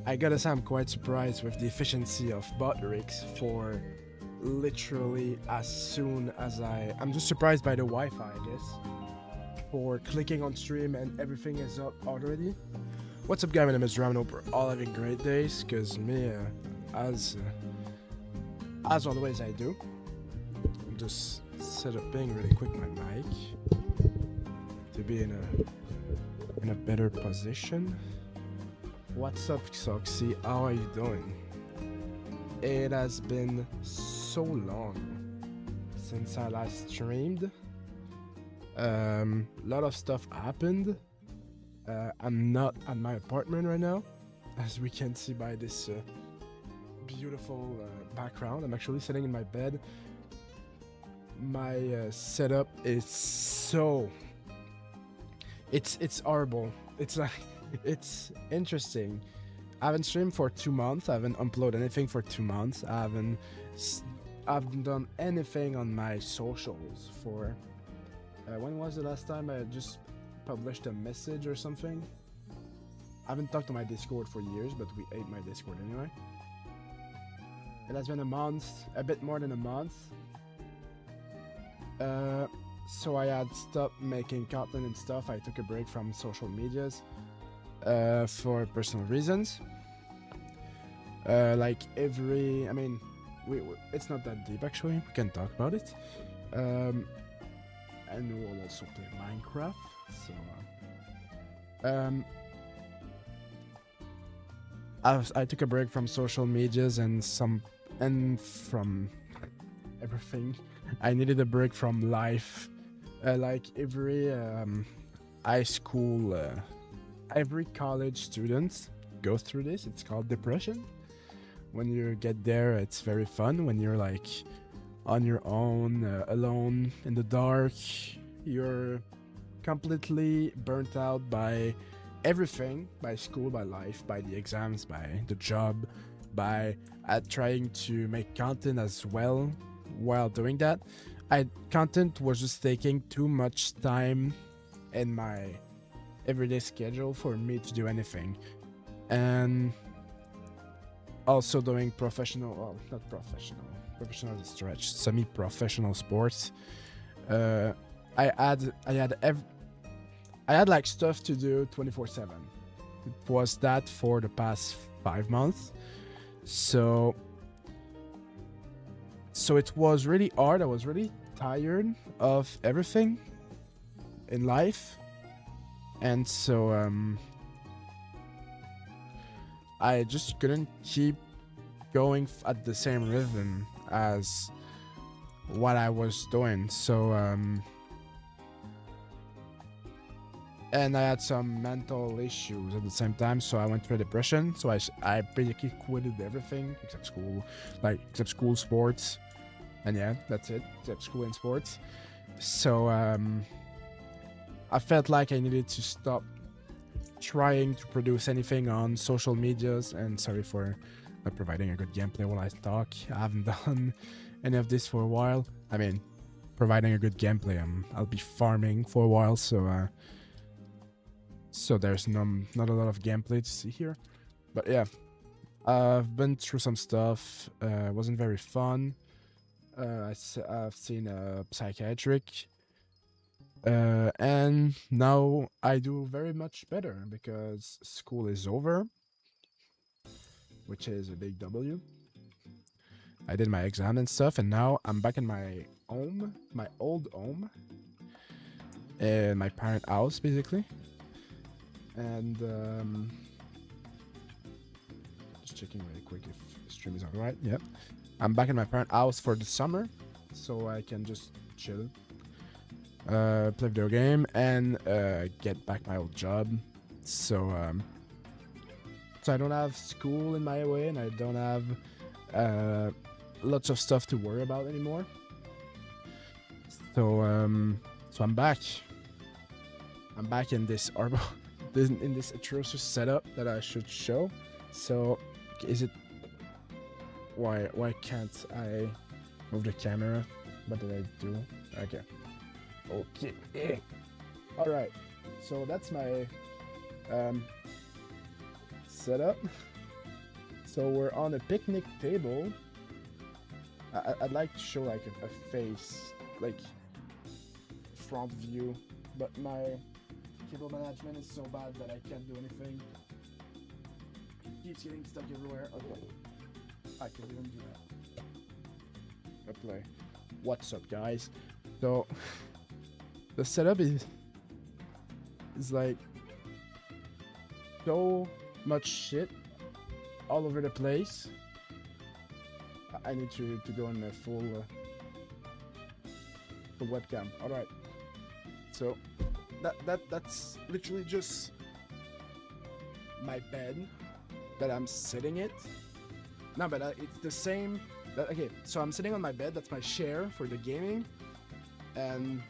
I gotta say I'm quite surprised with the efficiency of bot rigs for literally as soon as I'm just surprised by the Wi-Fi, I guess. For clicking on stream and everything is up already. What's up, guys? My name is Ram. Hope we're all having great days, cause me, as always, I do. I'm just setting really quick my mic to be in a better position. What's up, Soxy? How are you doing? It has been so long since I last streamed. Lot of stuff happened. I'm not at my apartment right now, as we can see by this beautiful background. I'm actually sitting in my bed. My setup is so... It's horrible. It's like... It's interesting. I haven't streamed for 2 months. I haven't uploaded anything for 2 months. I haven't done anything on my socials for... when was the last time I just published a message or something? I haven't talked to my Discord for years, but we ate my Discord anyway. It has been a month, a bit more than a month. So I had stopped making content and stuff. I took a break from social medias for personal reasons. Like I mean, it's not that deep actually. We can talk about it. And we'll also play Minecraft. So, I took a break from social medias and from everything. I needed a break from life. Like every high school, every college student goes through this. It's called depression. When you get there, it's very fun. When you're like on your own, alone in the dark, you're completely burnt out by everything, by school, by life, by the exams, by the job, by trying to make content as well while doing that. Content was just taking too much time in my everyday schedule for me to do anything. And also doing professional is a stretch, semi-professional sports. I had like stuff to do 24/7. It was that for the past 5 months. So it was really hard. I was really tired of everything in life. And so I just couldn't keep going at the same rhythm as what I was doing. So and I had some mental issues at the same time, so I went through depression. So I basically quitted everything except school, sports, and yeah, that's it, except school and sports. So I felt like I needed to stop trying to produce anything on social medias. And sorry for not providing a good gameplay while I talk. I haven't done any of this for a while. I mean, providing a good gameplay, I'll be farming for a while, so there's not a lot of gameplay to see here. But yeah, I've been through some stuff. It wasn't very fun. I've seen a psychiatric, and now I do very much better because school is over, which is a big W. I did my exam and stuff, and now I'm back in my home, my old home, in my parent house, basically. And just checking really quick if the stream is alright. Yep. I'm back in my parent house for the summer, so I can just chill, play video game, and get back my old job. So I don't have school in my way, and I don't have lots of stuff to worry about anymore. So I'm back. I'm back in this in this atrocious setup that I should show. So is it... Why can't I move the camera? What did I do? Okay. Alright. So that's my setup. So we're on a picnic table. I'd like to show like a face, like front view, but my cable management is so bad that I can't do anything. It keeps getting stuck everywhere. Okay. I can even do that. Play. What's up, guys? So the setup is like so much shit all over the place. I need to go in a full webcam. All right. So that's literally just my bed that I'm sitting it. No, but it's the same. Okay, so I'm sitting on my bed. That's my chair for the gaming, and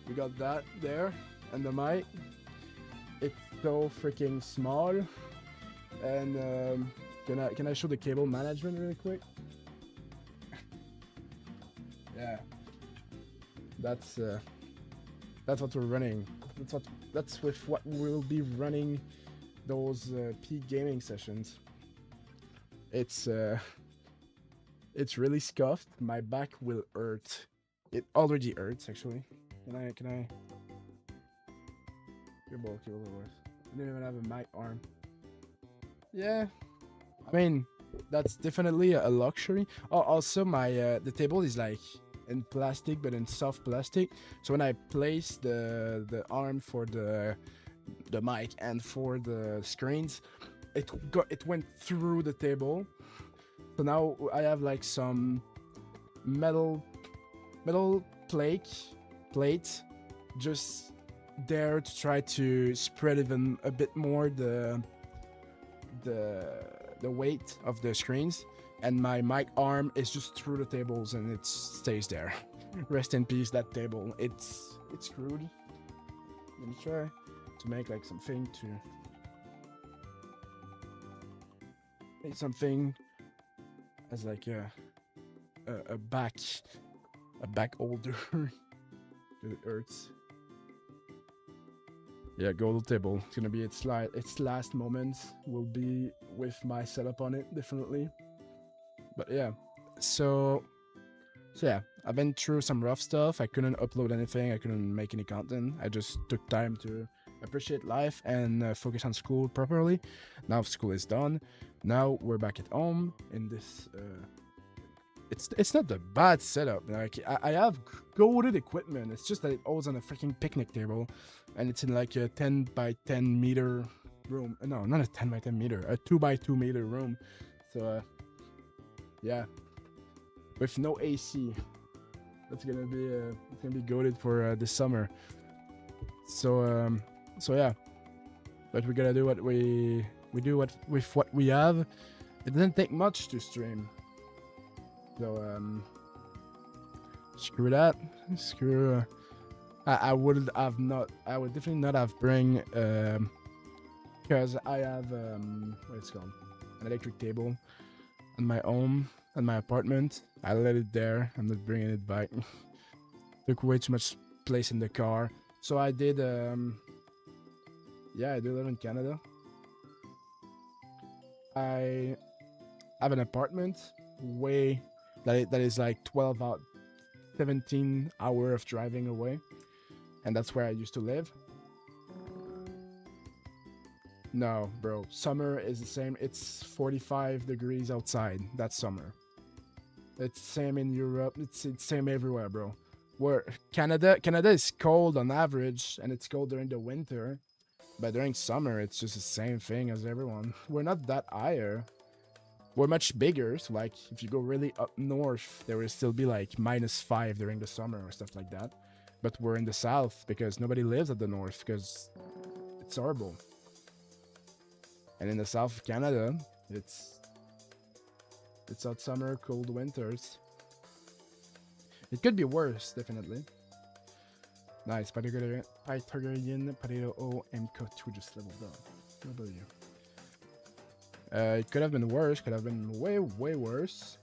we got that there, and the mic. It's so freaking small. And can I show the cable management really quick? Yeah, that's what we're running. That's with what we'll be running those peak gaming sessions. It's really scuffed. My back will hurt. It already hurts actually. Can I? Your ball cable worse. I didn't even have a mic arm. Yeah, I mean that's definitely a luxury. Oh, also my the table is like in plastic, but in soft plastic. So when I place the arm for the mic and for the screens, it went through the table. So now I have like some metal plate just there to try to spread even a bit more the weight of the screens, and my mic arm is just through the tables and it stays there. Rest in peace, that table. It's screwed. Let me try to make like something to make something as like a back holder. It hurts. Yeah, go to the table. It's gonna be its last moments will be with my setup on it, definitely. But yeah, so yeah, I've been through some rough stuff. I couldn't upload anything. I couldn't make any content. I just took time to appreciate life and focus on school properly. Now school is done. Now we're back at home in this. It's not the bad setup. Like I have goated equipment. It's just that it always on a freaking picnic table, and it's in like a 10 by 10 meter room. No, not a 10 by 10 meter, a 2 by 2 meter room. So yeah, with no AC. That's gonna be goated for this summer. So yeah, but we gotta do what we do with what we have. It doesn't take much to stream. So screw that. Screw. I would definitely not have bring because I have what it's called, an electric table in my home and my apartment. I let it there. I'm not bringing it back. Took way too much place in the car. So I did yeah, I do live in Canada. I have an apartment that is like 17 hours of driving away, and that's where I used to live. No, bro, summer is the same. It's 45 degrees outside. That's summer. It's same in Europe. It's same everywhere, bro. Where Canada is cold on average, and it's cold during the winter, but during summer it's just the same thing as everyone. We're not that higher. We're much bigger, so like if you go really up north, there will still be like -5 during the summer or stuff like that. But we're in the south because nobody lives at the north because it's horrible. And in the south of Canada, it's hot summer, cold winters. It could be worse, definitely. Nice, Pythagorean Potato O MK2 just leveled up. W. It could have been worse, could have been way worse.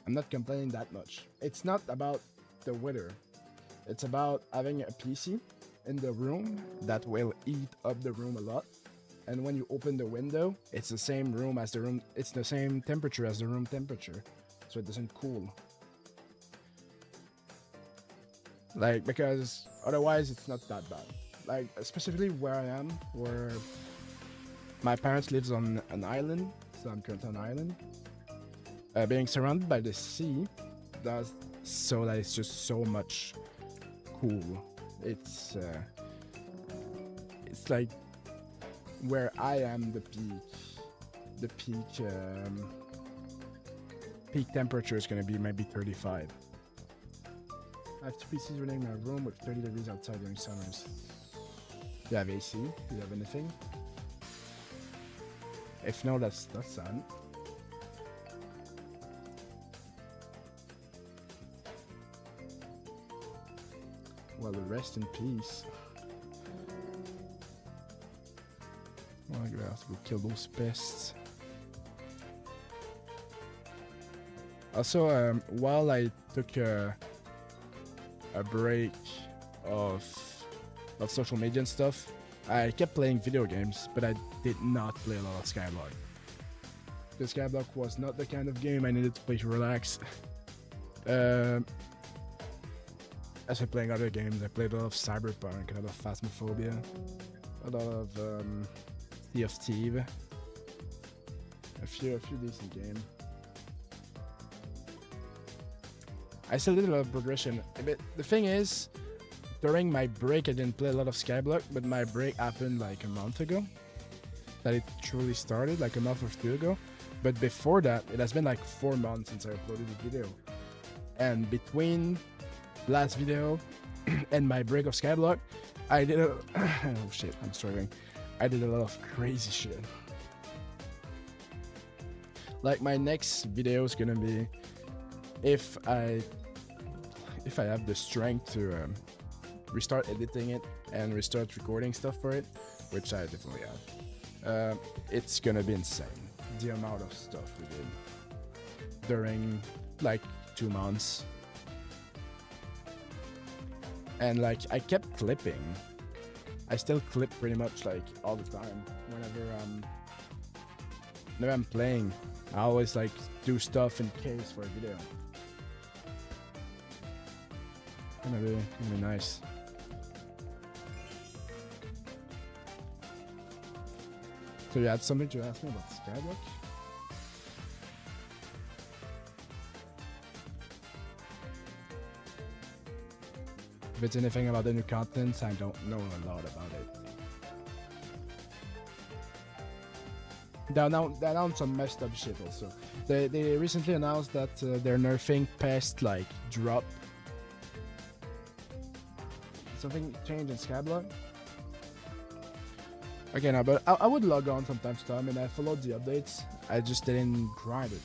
I'm not complaining that much. It's not about the weather. It's about having a PC in the room that will heat up the room a lot. And when you open the window, it's the same room as the room. It's the same temperature as the room temperature, so it doesn't cool. Like, because otherwise it's not that bad. Like, specifically where I am, where my parents lives on an island, so I'm currently on an island. Being surrounded by the sea does so that it's just so much cool. It's like where I am, the peak temperature is gonna be maybe 35. I have 2 PCs running in my room with 30 degrees outside during summers. Do you have AC? Do you have anything? If no, that's sad. Well, rest in peace. Oh, I'm gonna have to go kill those pests. Also, while I took a break of social media and stuff, I kept playing video games, but I did not play a lot of Skyblock. The Skyblock was not the kind of game I needed to play to relax. As I playing other games, I played a lot of Cyberpunk, a lot of Phasmophobia, a lot of Sea of Thieves, a few decent games. I still did a lot of progression, but the thing is, during my break I didn't play a lot of Skyblock, but my break happened like a month ago. That it truly started, like a month or 2 ago. But before that, it has been like 4 months since I uploaded the video. And between last video and my break of Skyblock, I did a oh shit, I'm struggling. I did a lot of crazy shit. Like my next video is gonna be if I have the strength to restart editing it and restart recording stuff for it, which I definitely have. It's gonna be insane, the amount of stuff we did during like 2 months. And like I kept clipping. I still clip pretty much like all the time. Whenever I'm playing, I always like do stuff in case for a video. Gonna be nice. So you had something to ask me about Skyblock? If it's anything about the new content, I don't know a lot about it. They announced some messed up shit also. They recently announced that they're nerfing pest like drop. Something changed in Skyblock? Okay, no, but I would log on from time to time and I followed the updates. I just didn't grind it.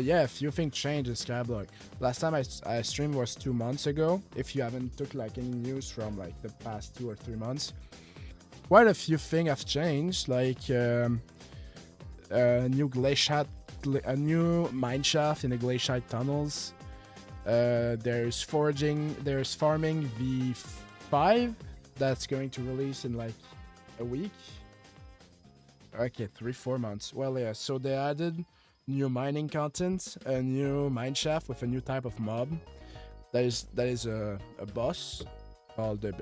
Yeah, a few things changed in Skyblock. Last time I streamed was 2 months ago. If you haven't took like any news from like the past 2 or 3 months, quite a few things have changed. Like a new mine shaft in the glaciate tunnels. There's farming V5 that's going to release in like a week. Okay, 3-4 months. Well, yeah. So they added new mining content, a new mine shaft with a new type of mob. That is a boss called the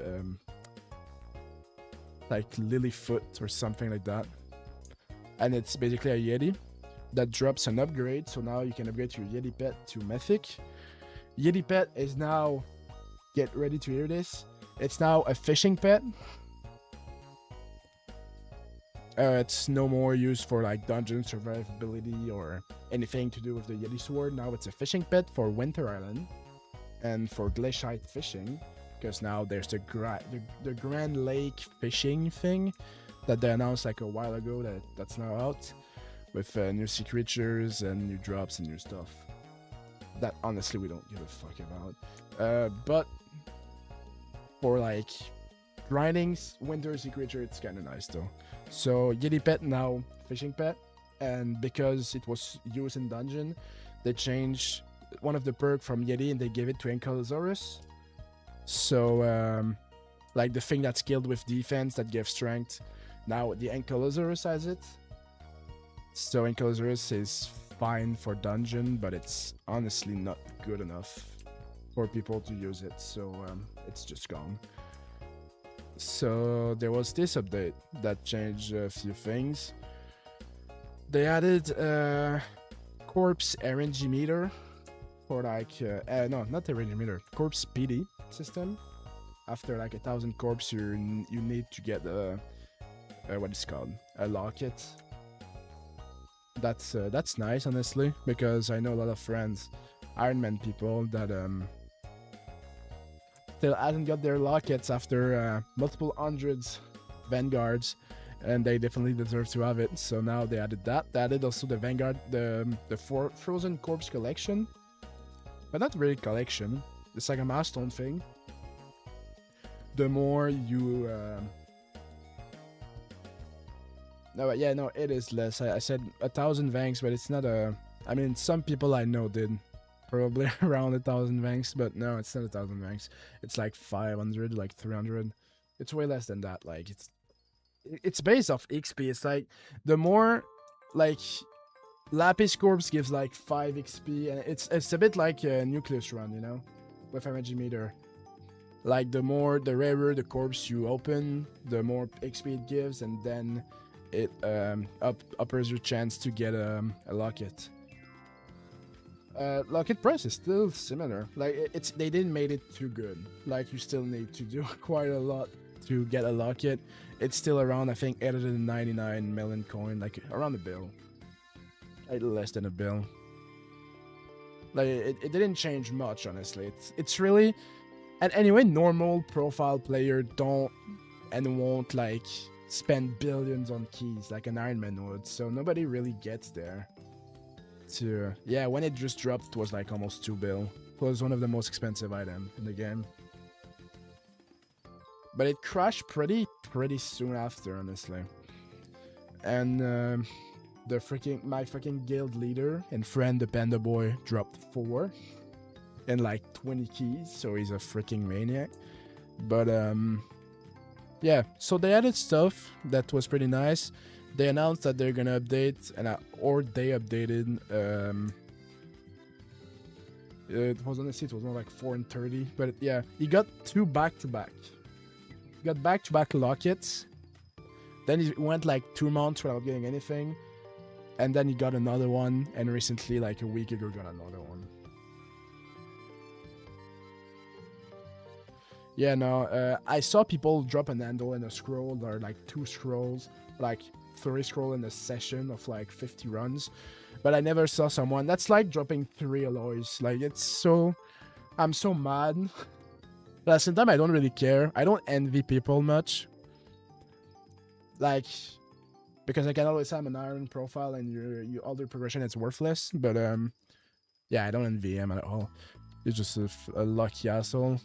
like Lilyfoot or something like that, and it's basically a Yeti that drops an upgrade. So now you can upgrade your Yeti pet to Mythic. Yeti pet is now, get ready to hear this, it's now a fishing pet. It's no more used for like dungeon survivability or anything to do with the Yeti sword. Now it's a fishing pet for Winter Island and for glaciate fishing, because now there's the Grand Lake fishing thing that they announced like a while ago that's now out with new sea creatures and new drops and new stuff that honestly we don't give a fuck about. But for like grinding winter sea creature, it's kind of nice though. So Yeti pet now fishing pet, and because it was used in dungeon, they changed one of the perk from Yeti and they gave it to Ankylosaurus. So like the thing that's skilled with defense that gives strength. Now the Ankylosaurus has it. So Ankylosaurus is fine for dungeon, but it's honestly not good enough for people to use it, so it's just gone. So there was this update that changed a few things. They added corpse RNG meter for like no, not RNG meter, corpse PD system. After like 1,000 corpse, you need to get what is called a locket. That's nice, honestly, because I know a lot of friends, Iron Man people, that still hasn't got their lockets after multiple hundreds Vanguards, and they definitely deserve to have it. So now they added that. They added also the Vanguard, the Frozen Corpse collection, but not really collection. It's like a milestone thing. The more you no, it is less. I said 1,000 Vangs, but it's not a. I mean, some people I know did probably around 1,000 Vangs, but no, it's not 1,000 Vangs. It's like 500, like 300. It's way less than that. Like it's based off XP. It's like the more, like, Lapis Corpse gives like 5 XP, and it's a bit like a Nucleus run, you know, with MG meter. Like the rarer the corpse you open, the more XP it gives, and then it uppers your chance to get a locket. Locket price is still similar. Like they didn't make it too good. Like you still need to do quite a lot to get a locket. It's still around, I think, 899 million coin, like around a bill. A little less than a bill. Like it didn't change much, honestly. It's really, and anyway, normal profile player don't and won't like spend billions on keys like an Iron Man would, so nobody really gets there. Yeah, when it just dropped, it was like almost 2 bill. It was one of the most expensive items in the game, but it crashed pretty soon after, honestly. And my freaking guild leader and friend, the Panda Boy, dropped 4 and like 20 keys, so he's a freaking maniac. But yeah, so they added stuff that was pretty nice. They announced that they're gonna update, or they updated. It was honestly, it was more like 4 and 30, but yeah, he got 2 back-to-back. He got back-to-back lockets. Then he went like 2 months without getting anything, and then he got another one, and recently, like a week ago, got another one. Yeah, no, I saw people drop an handle and a scroll, or like 2 scrolls, like 3 scroll in a session of like 50 runs, but I never saw someone. That's like dropping 3 alloys. Like, it's so, I'm so mad. But at the same time, I don't really care. I don't envy people much. Like, because I can always have an iron profile and your other progression is worthless. But yeah, I don't envy him at all. He's just a lucky asshole.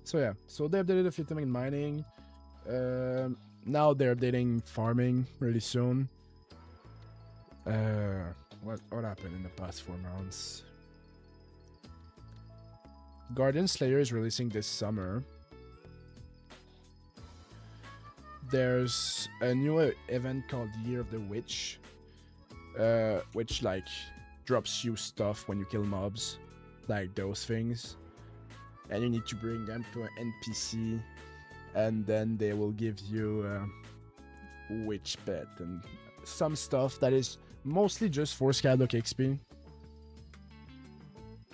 So yeah, so they updated a few things in mining. Now they're updating farming really soon. What happened in the past 4 months? Guardian Slayer is releasing this summer. There's a new event called Year of the Witch, which like drops you stuff when you kill mobs, like those things. And you need to bring them to an NPC, and then they will give you a witch pet and some stuff that is mostly just for Skyblock XP.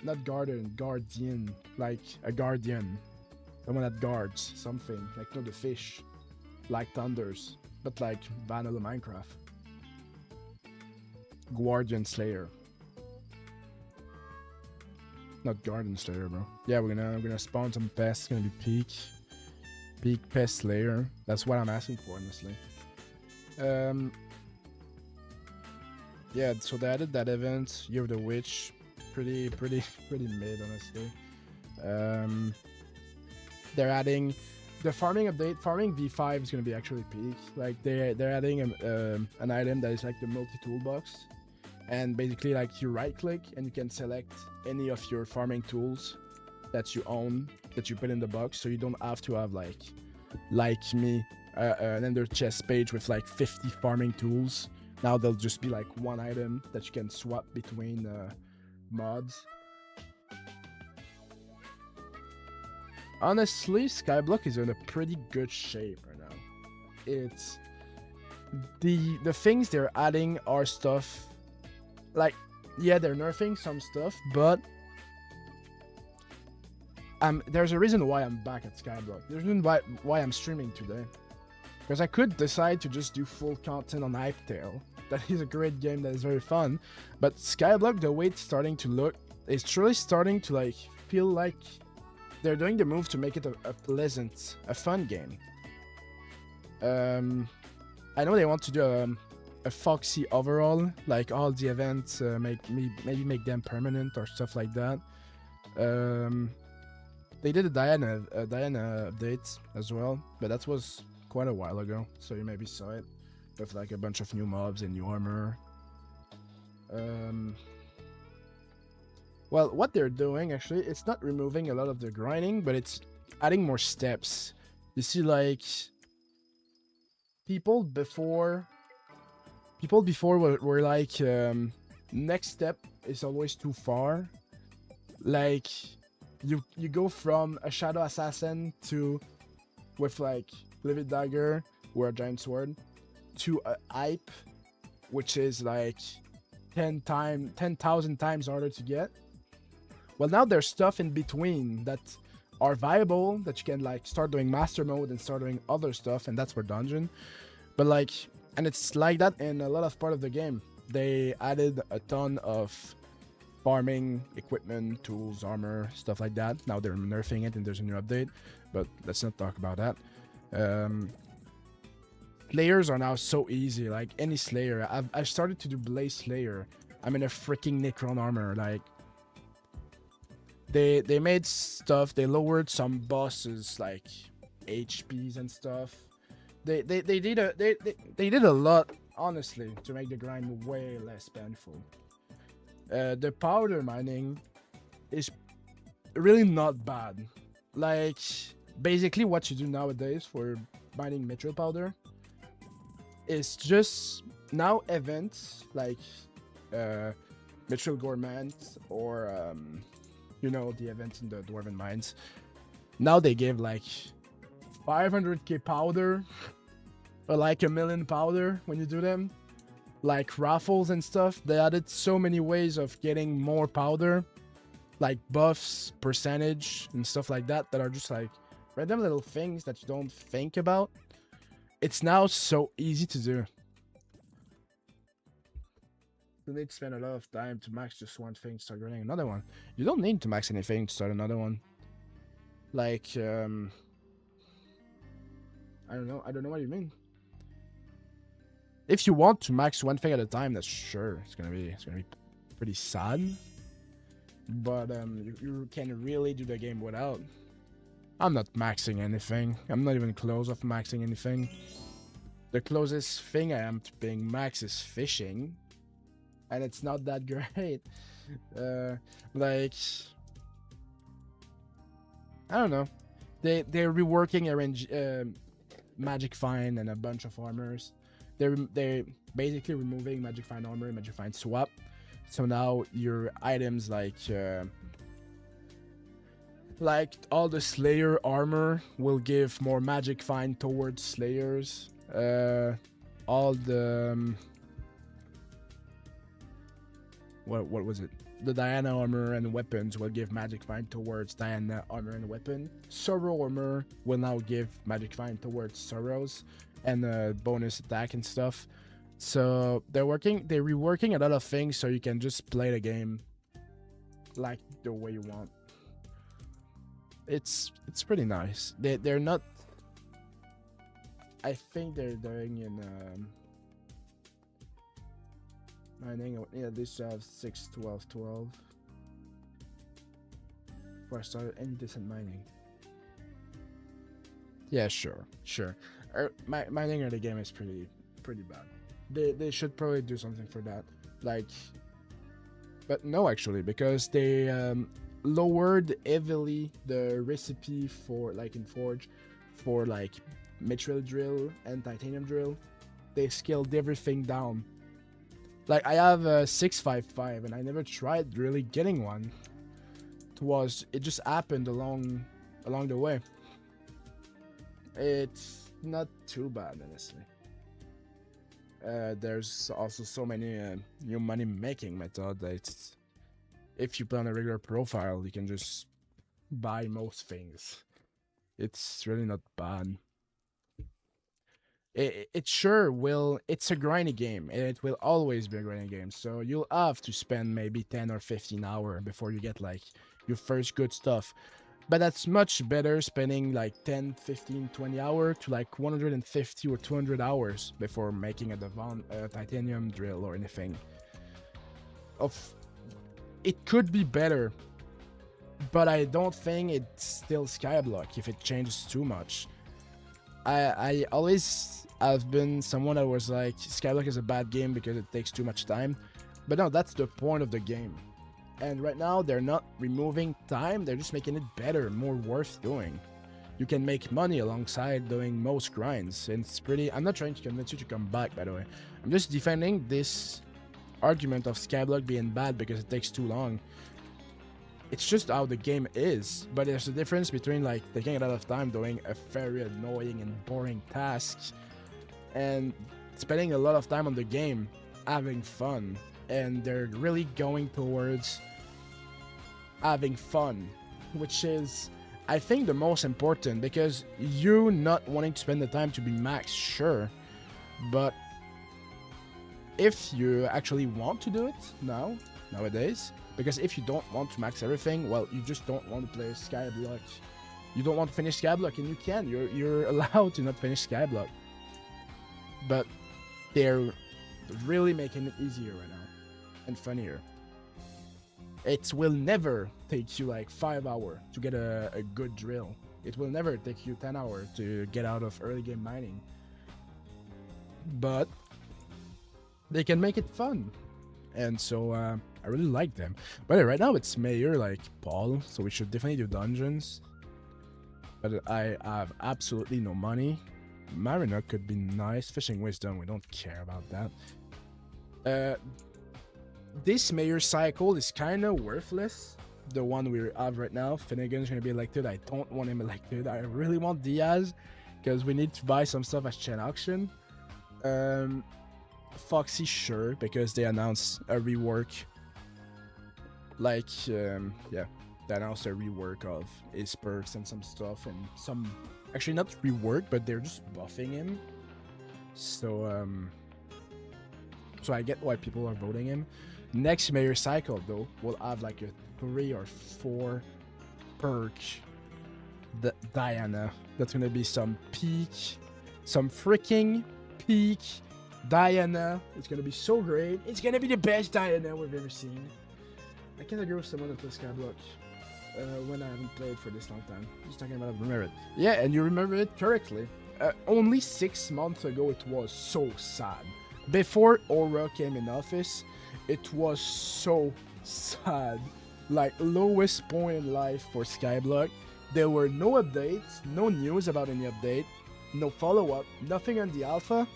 Not guardian, like a guardian. Someone that guards something, like not the fish, like thunders, but like vanilla Minecraft. Guardian Slayer. Not Garden Slayer, bro. Yeah, we're gonna spawn some pests. It's gonna be peak pest slayer. That's what I'm asking for, honestly. Yeah, so they added that event, Year of the Witch. Pretty mid, honestly. They're adding the farming update. Farming V5 is gonna be actually peak. Like they're adding an item that is like the multi toolbox. And basically, like, you right click and you can select any of your farming tools that you own that you put in the box, so you don't have to have like me, an ender chest page with like 50 farming tools. Now there'll just be like one item that you can swap between mods. Honestly, Skyblock is in a pretty good shape right now. It's the things they're adding are stuff like, yeah, they're nerfing some stuff, but there's a reason why I'm back at Skyblock. There's a reason why I'm streaming today. Because I could decide to just do full content on Hypetail. That is a great game that is very fun. But Skyblock, the way it's starting to look, is truly starting to like feel like they're doing the move to make it a pleasant, a fun game. I know they want to do a Foxy overall, like all the events, maybe make them permanent or stuff like that. They did a Diana update as well, but that was quite a while ago, so you maybe saw it with like a bunch of new mobs and new armor. Well, what they're doing actually, it's not removing a lot of the grinding, but it's adding more steps. You see, like people before were like, next step is always too far. Like you go from a shadow assassin to with like livid dagger or a giant sword to a hype, which is like 10,000 times harder to get. Well, now there's stuff in between that are viable, that you can like start doing master mode and start doing other stuff, and that's for dungeon. But like, and it's like that in a lot of part of the game. They added a ton of farming equipment, tools, armor, stuff like that. Now they're nerfing it and there's a new update, but let's not talk about that. Slayers are now so easy, like any Slayer. I've started to do Blaze Slayer. I'm in a freaking Necron armor. Like they made stuff. They lowered some bosses like HPs and stuff. They did a lot, honestly, to make the grind way less painful. The powder mining is really not bad. Like basically what you do nowadays for mining metro powder is just now events like Mitchell Gourmand or you know, the events in the Dwarven Mines. Now they give like 500k powder or like 1 million powder when you do them, like raffles and stuff. They added so many ways of getting more powder, like buffs, percentage and stuff like that, that are just like random little things that you don't think about. It's now so easy to do. You need to spend a lot of time to max just one thing, start running another one. You don't need to max anything to start another one. Like I don't know what you mean. If you want to max one thing at a time, that's sure it's gonna be pretty sad. But you can really do the game without. I'm not maxing anything. I'm not even close of maxing anything. The closest thing I am to being max is fishing, and it's not that great. Like I don't know. They're reworking Magic Find and a bunch of armors. They're basically removing Magic Find armor and Magic Find swap. So now your items like all the Slayer armor will give more Magic Find towards Slayers. All the what was it? The Diana armor and weapons will give Magic Find towards Diana armor and weapon. Sorrow armor will now give Magic Find towards Sorrows and bonus attack and stuff. So they're reworking a lot of things so you can just play the game like the way you want. It's pretty nice. They're not. I think they're doing in mining. Yeah, this have 6, 12, 12. Before I started any decent mining. Yeah, sure. Mining in the game is pretty bad. They should probably do something for that. Like, but no, actually, because they lowered heavily the recipe for like in Forge for like mithril drill and titanium drill. They scaled everything down. Like I have a 655 and I never tried really getting one. It just happened along the way. It's not too bad, honestly. There's also so many new money making methods that if you play on a regular profile, you can just buy most things. It's really not bad. It sure will. It's a grindy game, and it will always be a grindy game. So you'll have to spend maybe 10 or 15 hours before you get like your first good stuff. But that's much better spending like 10, 15, 20 hours to like 150 or 200 hours before making a titanium drill or anything. It could be better, but I don't think it's still Skyblock if it changes too much. I always have been someone that was like, Skyblock is a bad game because it takes too much time. But no, that's the point of the game. And right now, they're not removing time, they're just making it better, more worth doing. You can make money alongside doing most grinds. And it's pretty... I'm not trying to convince you to come back, by the way. I'm just defending this argument of Skyblock being bad because it takes too long. It's just how the game is, but there's a difference between like taking a lot of time doing a very annoying and boring task and spending a lot of time on the game having fun. And they're really going towards having fun, which is, I think, the most important, because you not wanting to spend the time to be max, sure, but if you actually want to do it nowadays, because if you don't want to max everything, well, you just don't want to play Skyblock. You don't want to finish Skyblock, and you can. You're allowed to not finish Skyblock. But they're really making it easier right now and funnier. It will never take you like 5 hours to get a good drill. It will never take you 10 hours to get out of early game mining. But they can make it fun. And so I really like them. But right now it's Mayor like Paul, so we should definitely do dungeons. But I have absolutely no money. Mariner could be nice. Fishing Wisdom, we don't care about that. This mayor cycle is kind of worthless. The one we have right now, Finnegan's gonna be elected. I don't want him elected. I really want Diaz because we need to buy some stuff at Chain Auction. Foxy, sure, because they announced a rework. Like, yeah, they announced a rework of his perks and some stuff, and some actually not rework, but they're just buffing him. So, so I get why people are voting him. Next mayor cycle though, we'll have like a 3 or 4 perk. The Diana. That's gonna be some peak, some freaking peak Diana. It's gonna be so great. It's gonna be the best Diana we've ever seen. I can't agree with someone that plays Skyblock when I haven't played for this long time. Just talking about remember it. Yeah, and you remember it correctly. Only 6 months ago it was so sad. Before Aura came in office, it was so sad. Like, lowest point in life for Skyblock. There were no updates, no news about any update, no follow-up, nothing on the alpha,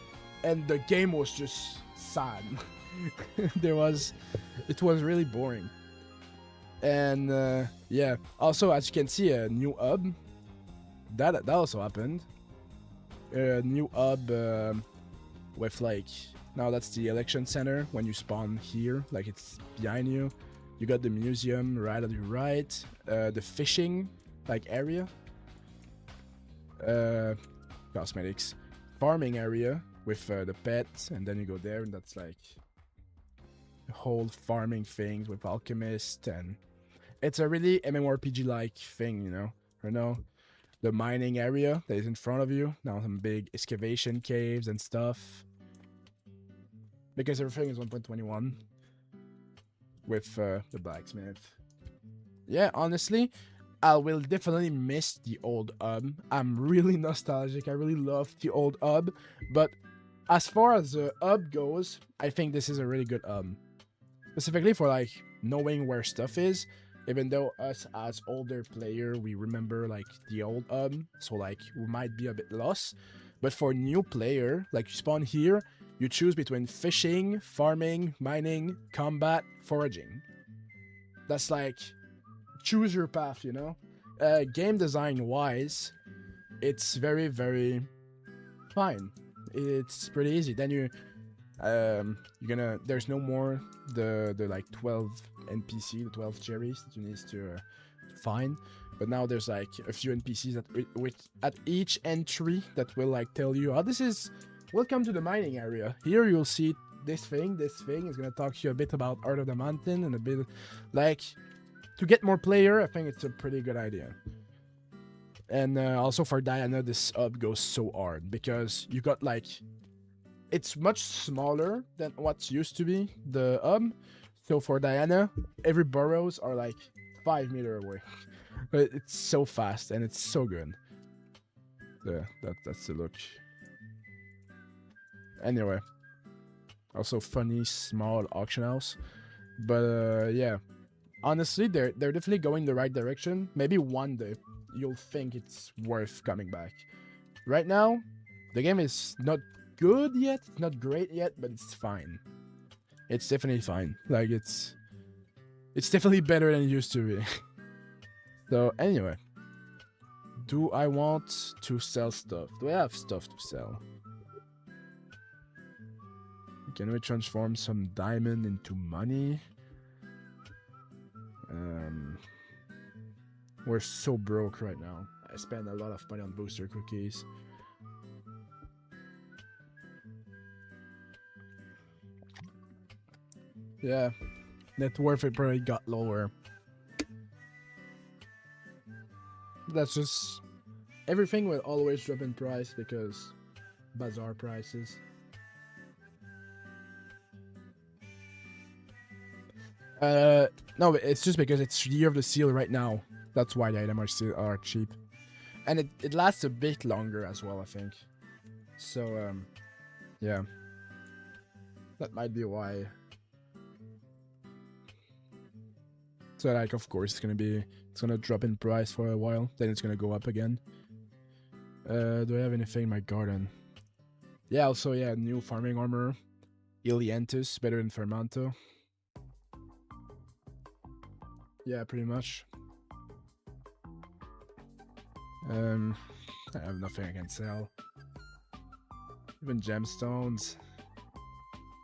and the game was just sad. It was really boring. And yeah, also as you can see, a new hub that also happened. A new hub with like, now that's the election center. When you spawn here, like it's behind you, you got the museum right at your right, the fishing like area, cosmetics, farming area with the pets, and then you go there and that's like the whole farming things with alchemist, and it's a really MMORPG like thing, you know. Right now, the mining area that is in front of you, now some big excavation caves and stuff, because everything is 1.21 with the blacksmith. Yeah, honestly, I will definitely miss the old hub. I'm really nostalgic. I really love the old hub. But as far as the hub goes, I think this is a really good hub. Specifically for like knowing where stuff is. Even though us as older player, we remember like the old so like we might be a bit lost. But for new player, like you spawn here, you choose between fishing, farming, mining, combat, foraging. That's like choose your path, you know. Game design wise, it's very very fine. It's pretty easy. Then you're gonna there's no more the like 12 NPC, the 12 cherries that you need to find. But now there's like a few NPCs that with at each entry that will like tell you, oh, this is welcome to the mining area. Here you'll see this thing is gonna talk to you a bit about Art of the Mountain and a bit like to get more player. I think it's a pretty good idea. And also for Diana, this hub goes so hard because you got like it's much smaller than what's used to be the hub. So for Diana, every burrows are like 5 meters away. But it's so fast and it's so good. Yeah, that's the look. Anyway, also funny small auction house, but yeah, honestly, they're definitely going the right direction. Maybe one day you'll think it's worth coming back. Right now, the game is not good yet, it's not great yet, but it's fine. It's definitely fine. Like it's definitely better than it used to be. So anyway, do I want to sell stuff? Do I have stuff to sell? Can we transform some diamond into money? We're so broke right now. I spend a lot of money on booster cookies. Yeah, net worth it probably got lower. That's just everything will always drop in price because bazaar prices. No, it's just because it's Year of the Seal right now. That's why the items are cheap. And it lasts a bit longer as well, I think. So, yeah. That might be why. So, like, of course, it's gonna drop in price for a while. Then it's gonna go up again. Do I have anything in my garden? Yeah, also, yeah, new farming armor. Iliantus, better than Fermanto. Yeah, pretty much. I have nothing I can sell. Even gemstones.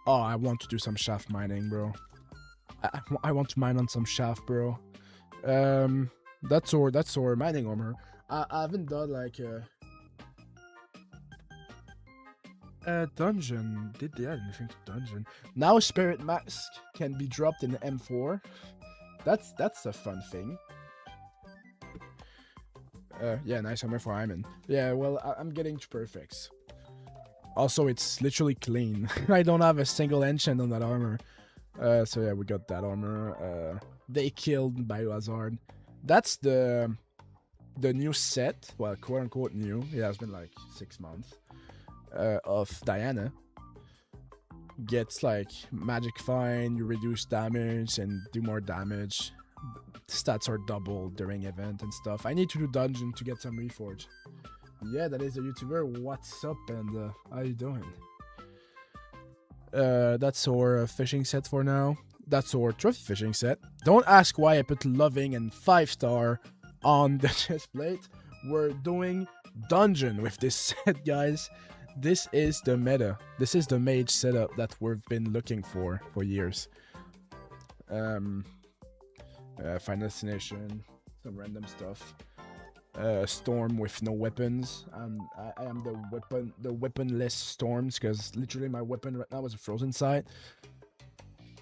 Oh, I want to do some shaft mining, bro. I want to mine on some shaft, bro. That's our mining armor. I haven't done like a dungeon. Did they add anything to dungeon? Now Spirit Mask can be dropped in the M4. That's a fun thing. Yeah, nice armor for Hyman. Yeah, well, I'm getting to perfects. Also, it's literally clean. I don't have a single enchant on that armor. So yeah, we got that armor. They killed Biohazard. That's the new set. Well, quote unquote new. It has been like 6 months. Of Diana. Gets like magic fine, you reduce damage and do more damage. Stats are doubled during event and stuff. I need to do dungeon to get some reforge. Yeah, that is a YouTuber. What's up, and how you doing? That's our fishing set for now. That's our trophy fishing set. Don't ask why I put loving and 5-star on the chest plate. We're doing dungeon with this set, guys. This is the meta. This is the mage setup that we've been looking for years. Final destination, some random stuff. Storm with no weapons. I am the weaponless storms because literally my weapon right now is a frozen sight.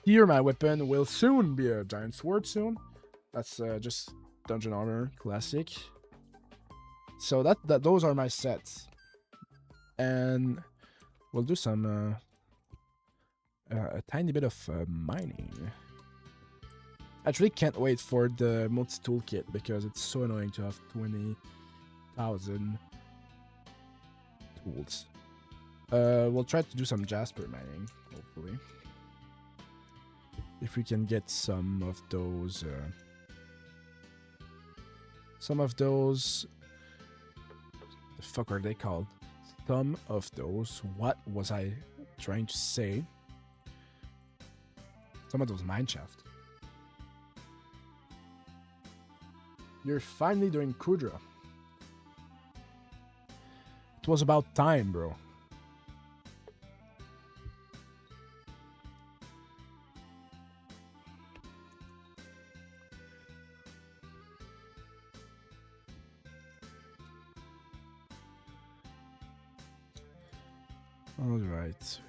Here my weapon will soon be a giant sword soon. That's just dungeon armor classic. So those are my sets. And we'll do some a tiny bit of mining. I actually can't wait for the multi toolkit because it's so annoying to have 20,000 tools. We'll try to do some Jasper mining, hopefully. If we can get some of those Some of those... The fuck are they called? Some of those... What was I trying to say? Some of those mineshaft. You're finally doing Kudra. It was about time, bro. All right.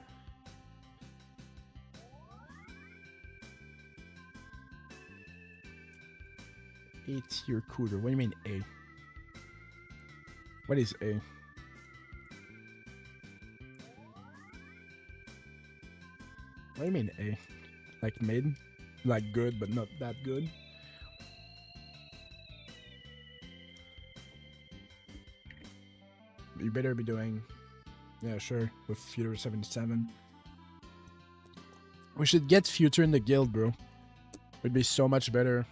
A-tier cooler. What do you mean A? What is A? What do you mean A? Like mid? Like good, but not that good? You better be doing... Yeah, sure. With Future 77. We should get Future in the guild, bro. It'd be so much better.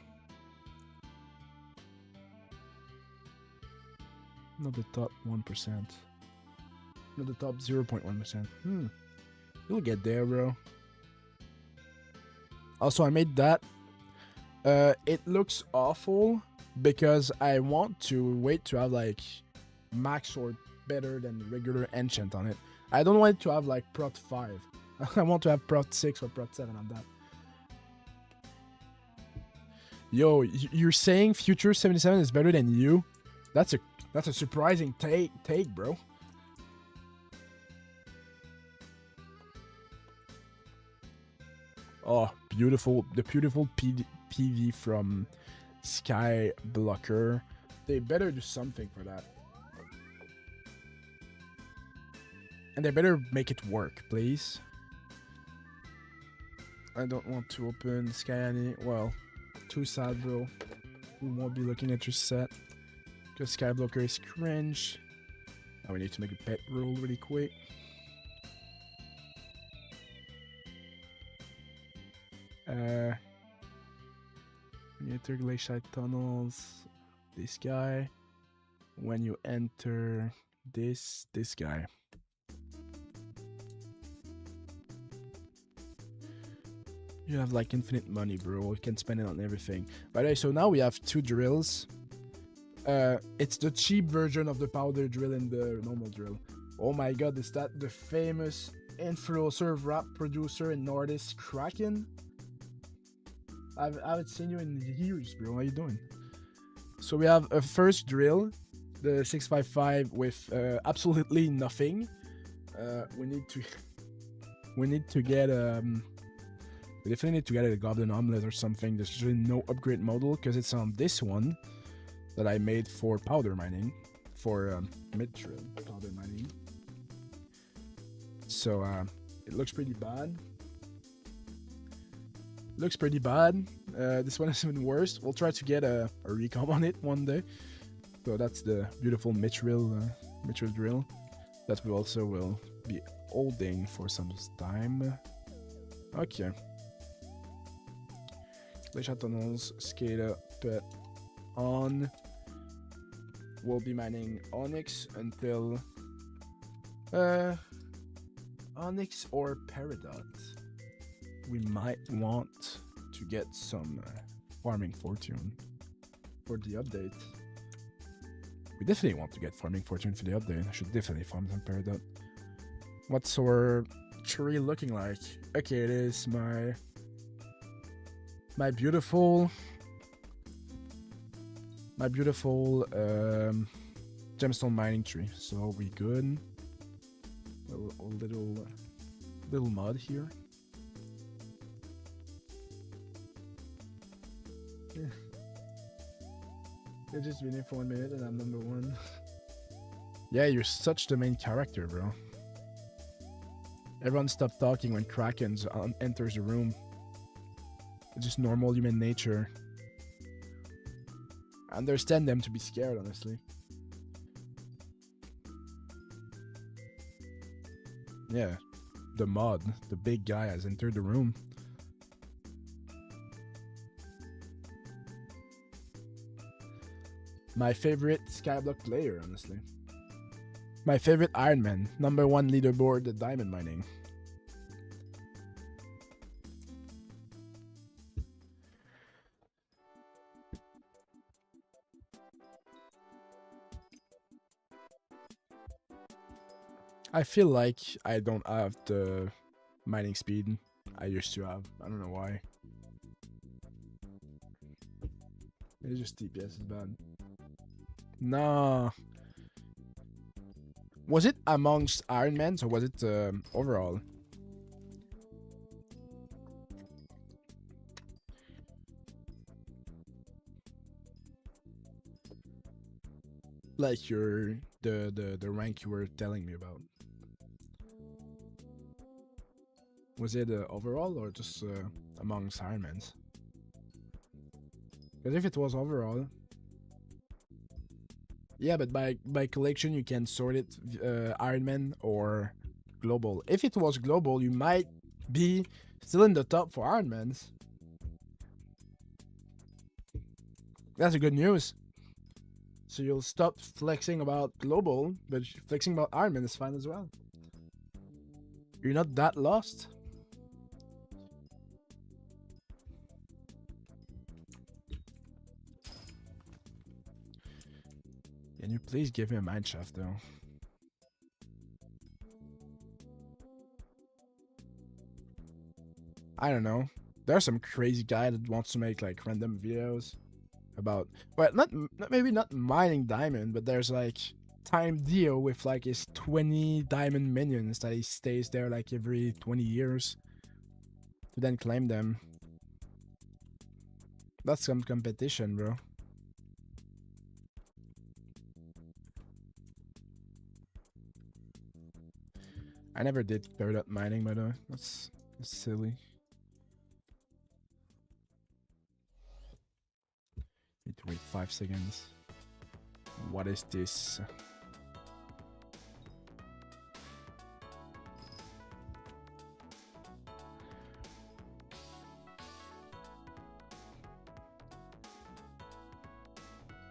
Not the top 1%. Not the top 0.1%. You'll get there, bro. Also, I made that. It looks awful because I want to wait to have like max or better than regular enchant on it. I don't want it to have like prot 5. I want to have prot 6 or prot 7 on that. Yo, you're saying Future 77 is better than you? That's a surprising take, bro. Oh, beautiful. The beautiful PV from Skyblocker. They better do something for that. And they better make it work, please. I don't want to open Sky. Well, too sad, bro. We won't be looking at your set. Because Skyblocker is cringe. Now we need to make a pet roll really quick. When you enter glacial tunnels, this guy. When you enter this guy. You have like infinite money, bro. You can spend it on everything. By the way, so now we have 2 drills. It's the cheap version of the powder drill and the normal drill. Oh my god, is that the famous influencer rap producer and artist Kraken? I haven't seen you in years, bro. How you doing? So we have a first drill, the 655 with absolutely nothing. We need to get we definitely need to get a goblin omelet or something. There's usually no upgrade model because it's on this one that I made for powder mining, for mid-drill powder mining. So it looks pretty bad. Looks pretty bad. This one is even worse. We'll try to get a recom on it one day. So that's the beautiful mid-drill drill that we also will be holding for some time. Okay. Glacial tunnels, Skada, pet on. We'll be mining Onyx until Onyx or Peridot. We might want to get some farming fortune for the update. We definitely want to get farming fortune for the update. I should definitely farm some Peridot. What's our tree looking like? Okay, it is my beautiful gemstone mining tree. So we good. A little mud here. You've just been here for 1 minute and I'm number 1. Yeah, you're such the main character, bro. Everyone stop talking when Kraken enters the room. It's just normal human nature. I understand them to be scared, honestly. Yeah, the mod, the big guy has entered the room. My favorite Skyblock player, honestly. My favorite Iron Man. #1 leaderboard, the diamond mining. I feel like I don't have the mining speed I used to have. I don't know why. Maybe just TPS is bad. No. Was it amongst Iron Mans or was it overall? Like your the rank you were telling me about. Was it overall or just amongst Ironmans? Because if it was overall, yeah, but by collection you can sort it Ironman or global. If it was global, you might be still in the top for Ironmans. That's a good news. So you'll stop flexing about global, but flexing about Ironman is fine as well. You're not that lost. Can you please give me a mineshaft though? I don't know. There's some crazy guy that wants to make like random videos about, well, not maybe not mining diamond, but there's like time deal with like his 20 diamond minions that he stays there like every 20 years to then claim them. That's some competition, bro. I never did peridot mining, by the way. That's silly. Need to wait 5 seconds. What is this?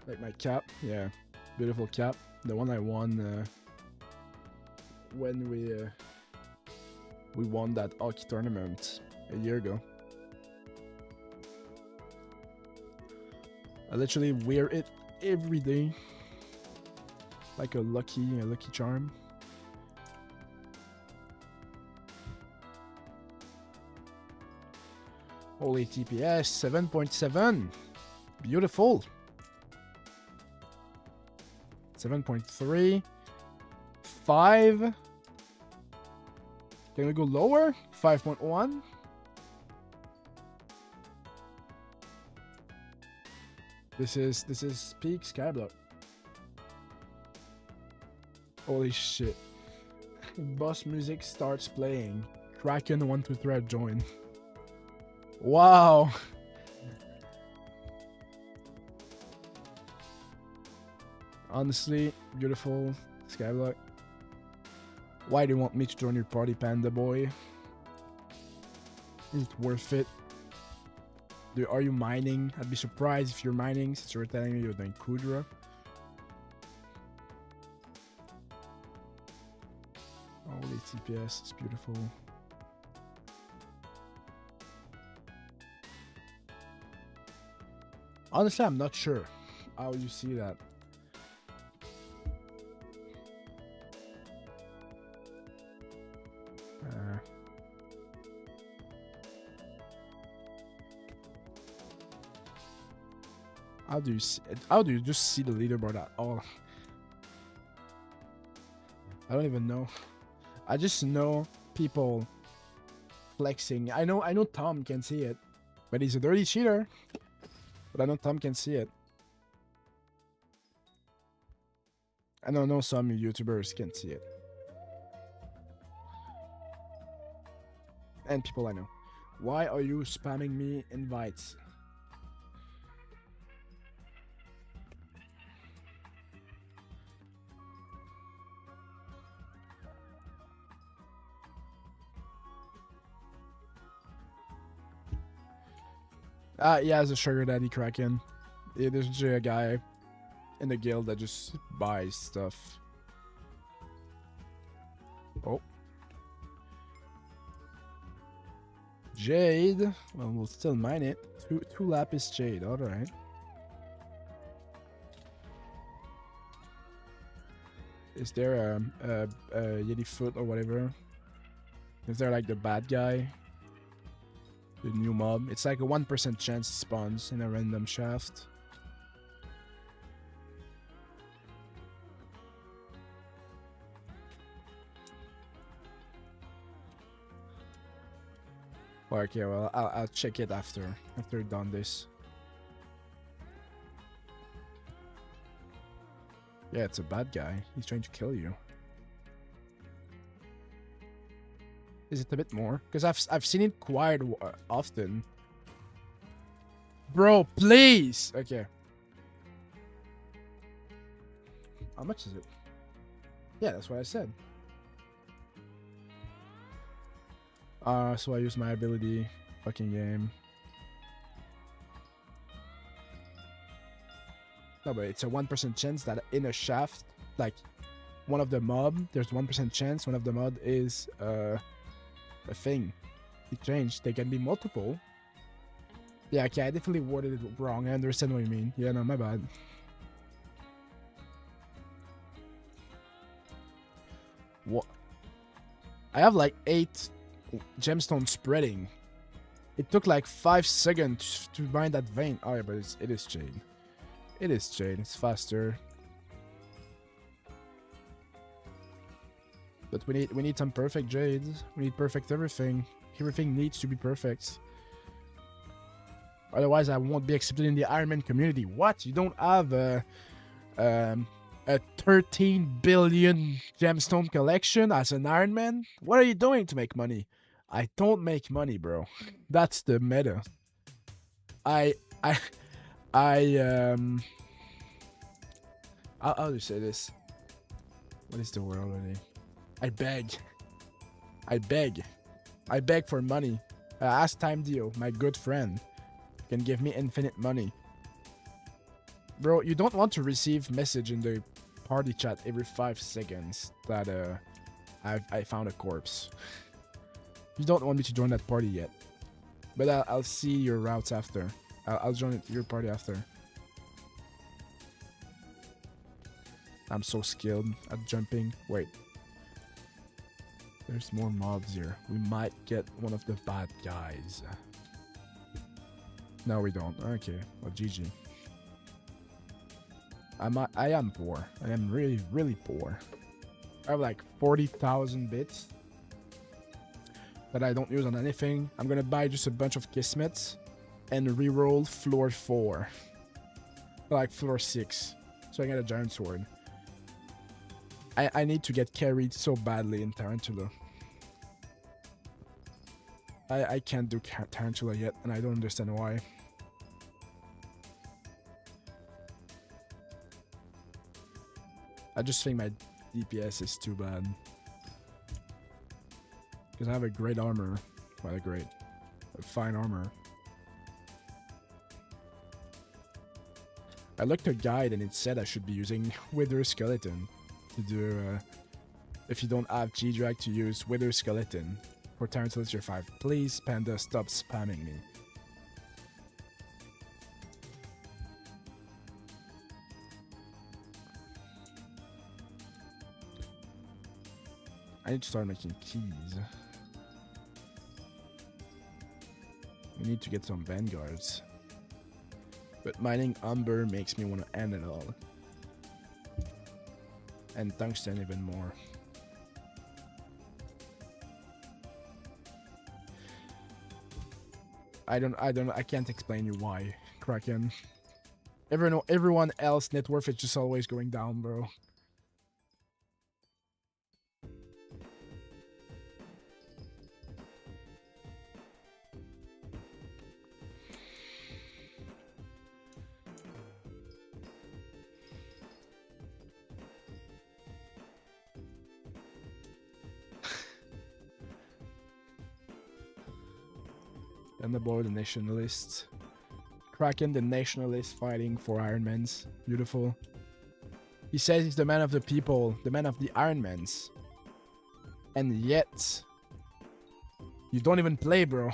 Like my cap? Yeah. Beautiful cap. The one I won when we won that hockey tournament a year ago. I literally wear it every day, like a lucky charm. Holy TPS 7.7, beautiful. 7.3, 5. Can we go lower? 5.1. This is peak Skyblock. Holy shit. Boss music starts playing. Kraken 123 join. Wow. Honestly, beautiful Skyblock. Why do you want me to join your party, Panda Boy? Is it worth it? Are you mining? I'd be surprised if you're mining since you're telling me you're doing Kudra. Holy TPS, it's beautiful. Honestly, I'm not sure how you see that. How do you just see the leaderboard at all? I don't even know. I just know people flexing. I know Tom can see it, but he's a dirty cheater. But I know Tom can see it. I know some YouTubers can see it. And people I know. Why are you spamming me invites? Yeah, as a sugar daddy Kraken. Yeah, there's a guy in the guild that just buys stuff. Oh. Jade. Well, we'll still mine it. Two lapis jade. All right. Is there a Yeti foot or whatever? Is there like the bad guy? The new mob? It's like a 1% chance it spawns in a random shaft. Okay, well, I'll check it after we're done this. Yeah, it's a bad guy. He's trying to kill you. Is it a bit more? Because I've seen it quite often. Bro, please! Okay. How much is it? Yeah, that's what I said. So I use my ability. Fucking game. No, but it's a 1% chance that in a shaft, like one of the mob, there's 1% chance one of the mob is a thing. It changed. They can be multiple. Yeah, okay, I definitely worded it wrong. I understand what you mean. Yeah, no, my bad. What? I have like 8 gemstones spreading. It took like 5 seconds to mine that vein. Oh yeah, but it is jade. It is jade. It's faster. But we need some perfect jade. We need perfect everything. Everything needs to be perfect. Otherwise, I won't be accepted in the Iron Man community. What? You don't have a 13 billion gemstone collection as an Iron Man? What are you doing to make money? I don't make money, bro. That's the meta. How do you say this? What is the word already? I beg. I beg for money. Ask Time Dio, my good friend. Can give me infinite money. Bro, you don't want to receive message in the party chat every 5 seconds that I found a corpse. You don't want me to join that party yet. But I'll see your routes after. I'll join your party after. I'm so skilled at jumping. Wait. There's more mobs here. We might get one of the bad guys. No, we don't. Okay. Well, GG. I am poor. I am really, really poor. I have like 40,000 bits that I don't use on anything. I'm gonna buy just a bunch of kismets and reroll floor 4. Like floor 6. So I get a giant sword. I need to get carried so badly in Tarantula. I can't do Tarantula yet, and I don't understand why. I just think my DPS is too bad. Because I have a great armor. Well, a fine armor. I looked at a guide and it said I should be using Wither Skeleton to do, if you don't have G-Drag, to use Wither Skeleton for Tarantula Tier 5. Please, Panda, stop spamming me. I need to start making keys. We need to get some vanguards. But mining umber makes me want to end it all. And tungsten even more. I can't explain you why, Kraken. Everyone else net worth is just always going down, bro. And about the nationalists. Kraken, the nationalist fighting for Iron Mans. Beautiful. He says he's the man of the people, the man of the Ironmans. And yet, you don't even play, bro.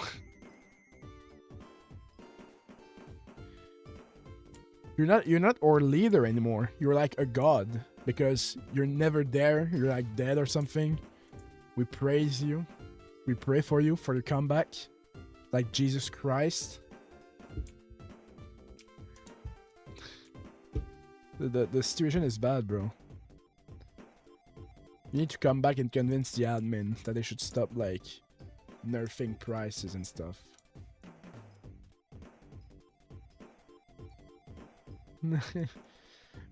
You're not our leader anymore. You're like a god because you're never there. You're like dead or something. We praise you. We pray for you for your comeback, like Jesus Christ. The situation is bad, bro. You need to come back and convince the admin that they should stop like nerfing prices and stuff.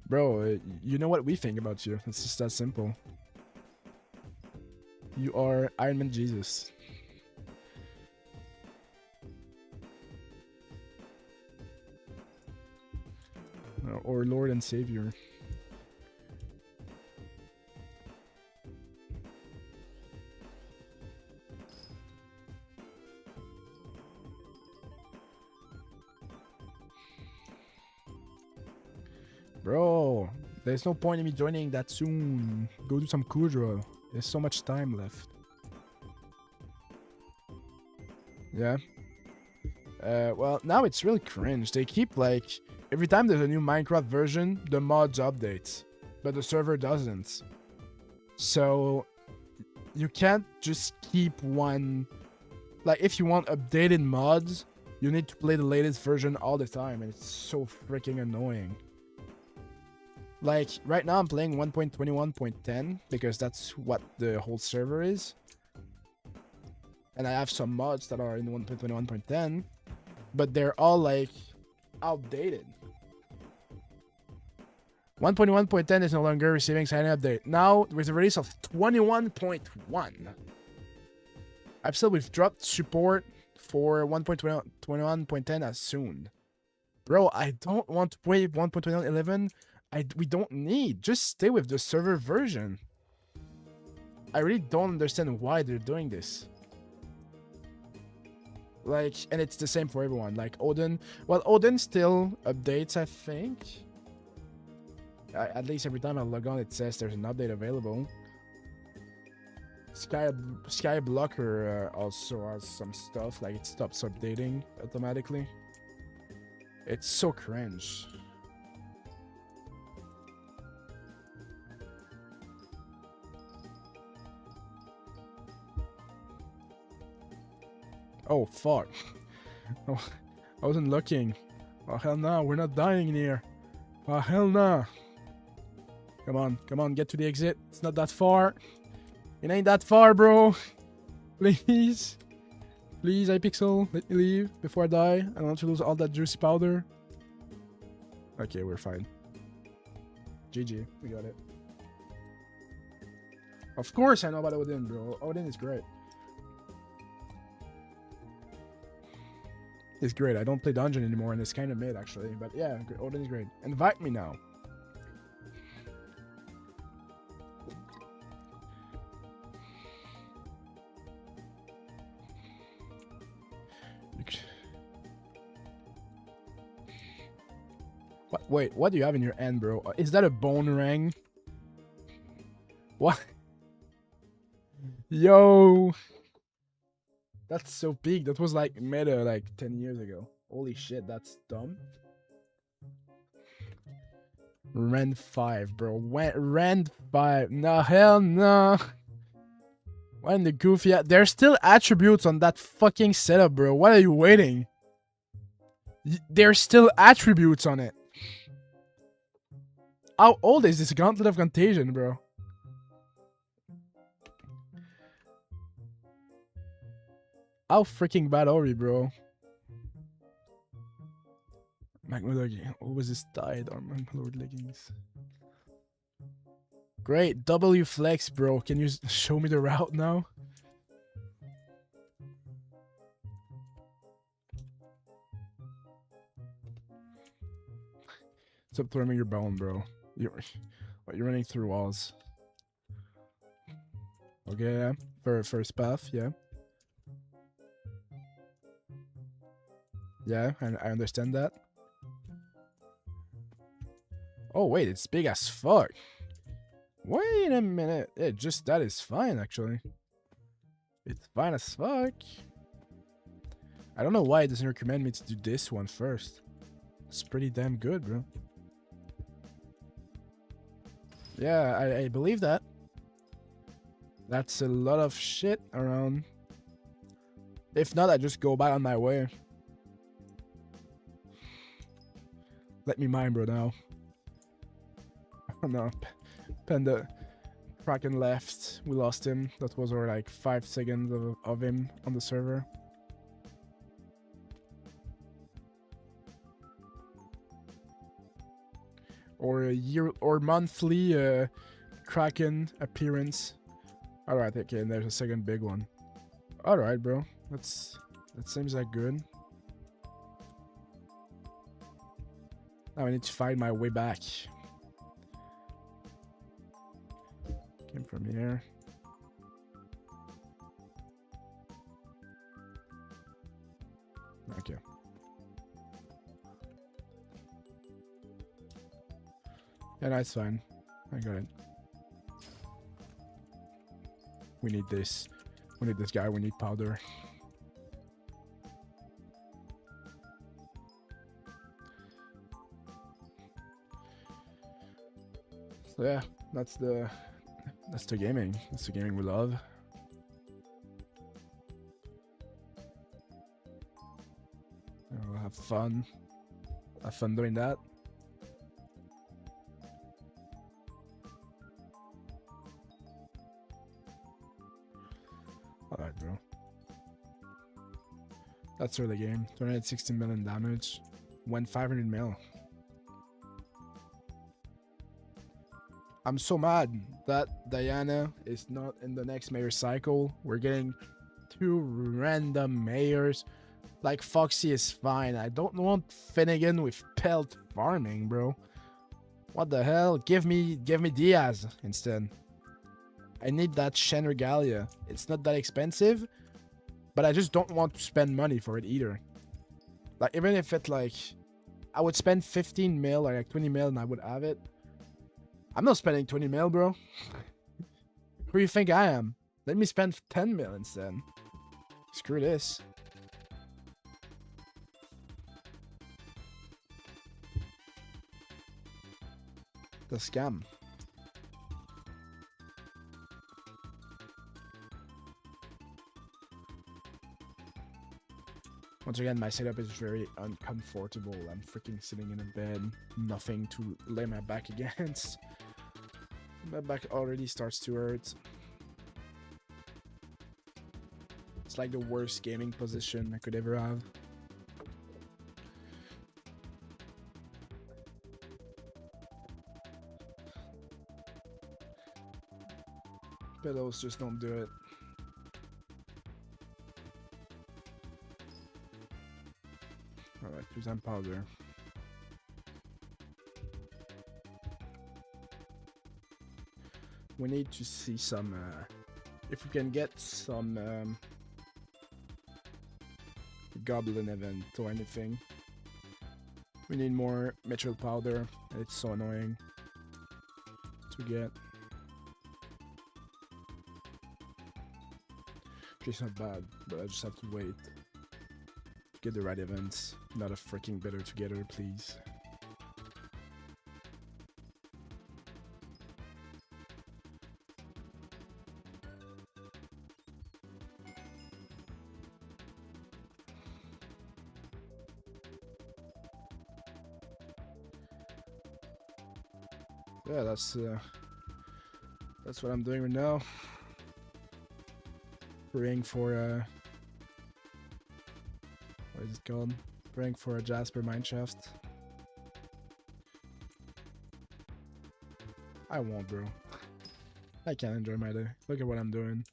Bro, you know what we think about you. It's just that simple. You are Iron Man Jesus. Or Lord and Savior. Bro, there's no point in me joining that soon. Go do some Kudra. There's so much time left. Yeah. Well, now it's really cringe. They keep like, every time there's a new Minecraft version, the mods update, but the server doesn't. So you can't just keep one. Like, if you want updated mods, you need to play the latest version all the time, and it's so freaking annoying. Like, right now I'm playing 1.21.10 because that's what the whole server is. And I have some mods that are in 1.21.10, but they're all like outdated. 1.1.10 is no longer receiving sign update. Now, with the release of 21.1, I've still withdrawn support for 1.21.10 as soon. Bro, I don't want to play 1.21.11. We don't need. Just stay with the server version. I really don't understand why they're doing this. Like, and it's the same for everyone. Like Odin. Well, Odin still updates, I think. At least every time I log on, it says there's an update available. Skyblock also has some stuff. Like, it stops updating automatically. It's so cringe. Oh, fuck. Oh, I wasn't looking. Oh, hell no. We're not dying in here. Oh, hell no. Come on, get to the exit. It's not that far. It ain't that far, bro. Please. Please, iPixel, let me leave before I die. I don't want to lose all that juicy powder. Okay, we're fine. GG, we got it. Of course I know about Odin, bro. Odin is great. It's great. I don't play dungeon anymore, and it's kind of mid, actually. But yeah, Odin is great. Invite me now. What? Wait, what do you have in your hand, bro? Is that a bone ring? What? Yo! That's so big. That was like meta like 10 years ago. Holy shit, that's dumb. Rend 5, bro. Rend 5. No, hell no. Why in the goofy? There's still attributes on that fucking setup, bro. Why are you waiting? There's still attributes on it. How old is this Gauntlet of Contagion, bro? How freaking bad are we, bro? Magma leggings. What was this dyed or Magma Lord leggings? Great. W flex, bro. Can you show me the route now? Stop throwing your bone, bro. You're running through walls. Okay, yeah. For first path, yeah. Yeah, I understand that. Oh wait, it's big as fuck. Wait a minute. That is fine actually. It's fine as fuck. I don't know why it doesn't recommend me to do this one first. It's pretty damn good, bro. Yeah, I believe that. That's a lot of shit around. If not, I just go back on my way. Let me mine, bro, now. Oh no. Panda. Kraken left. We lost him. That was our like 5 seconds of him on the server. Or a year or monthly Kraken appearance. Alright, okay, and there's a second big one. Alright, bro. That seems like good. Now I need to find my way back. Came from here. Okay. Yeah, that's fine. I got it. We need this. We need this guy. We need powder. So yeah, that's the gaming. That's the gaming we love. And we'll have fun. Have fun doing that. Alright, bro. That's really the game. 260 million damage. Went 500 mil. I'm so mad that Diana is not in the next mayor cycle. We're getting 2 random mayors. Like, Foxy is fine. I don't want Finnegan with pelt farming, bro. What the hell? Give me Diaz instead. I need that Shen Regalia. It's not that expensive, but I just don't want to spend money for it either. Like, even if it, like, I would spend 15 mil or like 20 mil and I would have it. I'm not spending 20 mil, bro. Who do you think I am? Let me spend 10 mil instead. Screw this. The scam. Once again, my setup is very uncomfortable. I'm freaking sitting in a bed. Nothing to lay my back against. My back already starts to hurt. It's like the worst gaming position I could ever have. Pillows just don't do it. Alright, use some powder. We need to see some, if we can get some goblin event or anything. We need more mithril powder. It's so annoying to get. It's not bad, but I just have to wait to get the right events. Not a freaking better together, please. Yeah, that's what I'm doing right now. Praying for what is it called? Praying for a Jasper mineshaft. I won't, bro. I can't enjoy my day. Look at what I'm doing.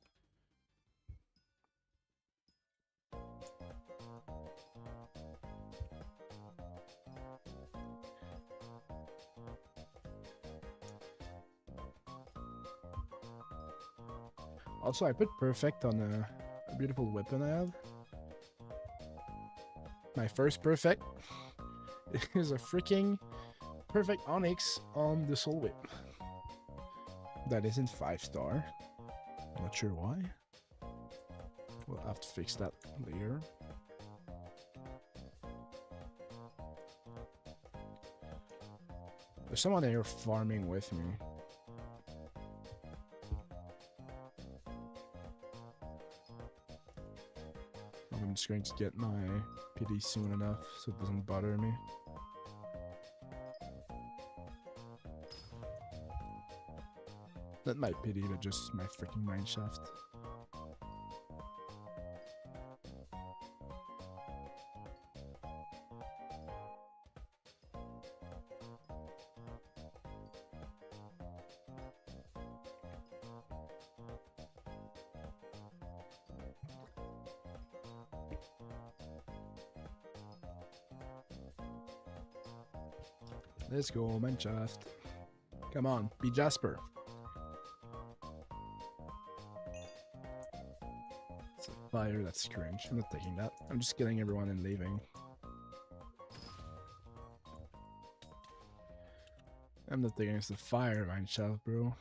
Also, I put perfect on a beautiful weapon I have. My first perfect is a freaking perfect onyx on the soul whip. That isn't 5-star. Not sure why. We'll have to fix that later. There's someone here farming with me. I'm just going to get my pity soon enough so it doesn't bother me. Not my pity, but just my freaking mineshaft. Let's go, mineshaft. Come on, be Jasper. It's a fire, that's cringe. I'm not taking that. I'm just killing everyone and leaving. I'm not taking the fire, mineshaft, bro.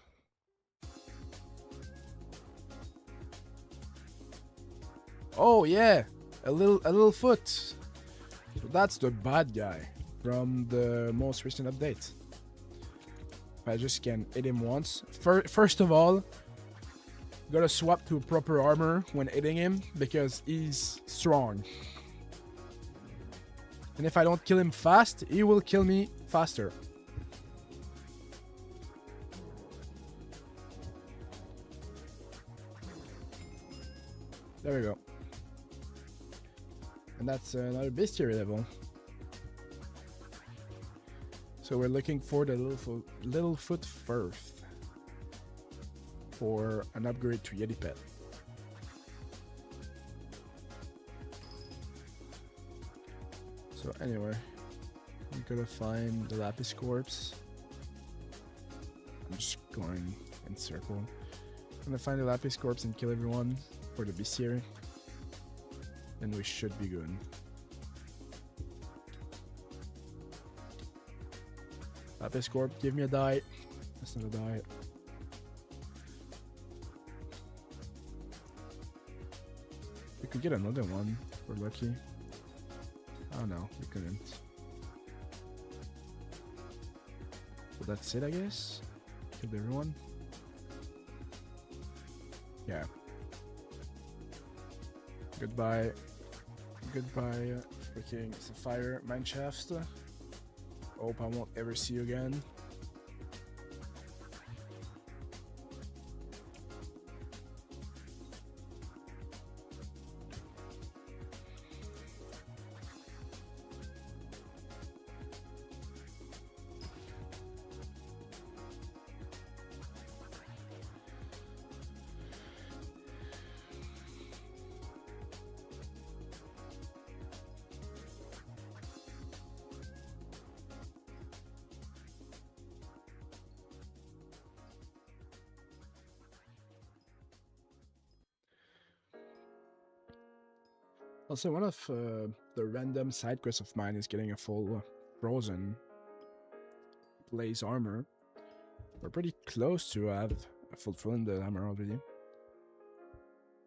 Oh yeah, a little foot. So that's the bad guy from the most recent update. If I just can hit him once. First of all, gotta swap to proper armor when hitting him because he's strong. And if I don't kill him fast, he will kill me faster. There we go. And that's another bestiary level. So we're looking for the Littlefoot Firth for an upgrade to Yeti Pet. So anyway, I'm gonna find the Lapis Corpse. I'm just going in circle. I'm gonna find the Lapis Corpse and kill everyone for the bestiary. And we should be good. Lapis Corp, give me a die. That's not a die. We could get another one if we're lucky. Oh no, we couldn't. So that's it, I guess. Killed everyone. Yeah. Goodbye. Goodbye, freaking Sapphire Mineshaft. Hope I won't ever see you again. Also, one of the random side quests of mine is getting a full frozen blaze armor. We're pretty close to have a full the armor already.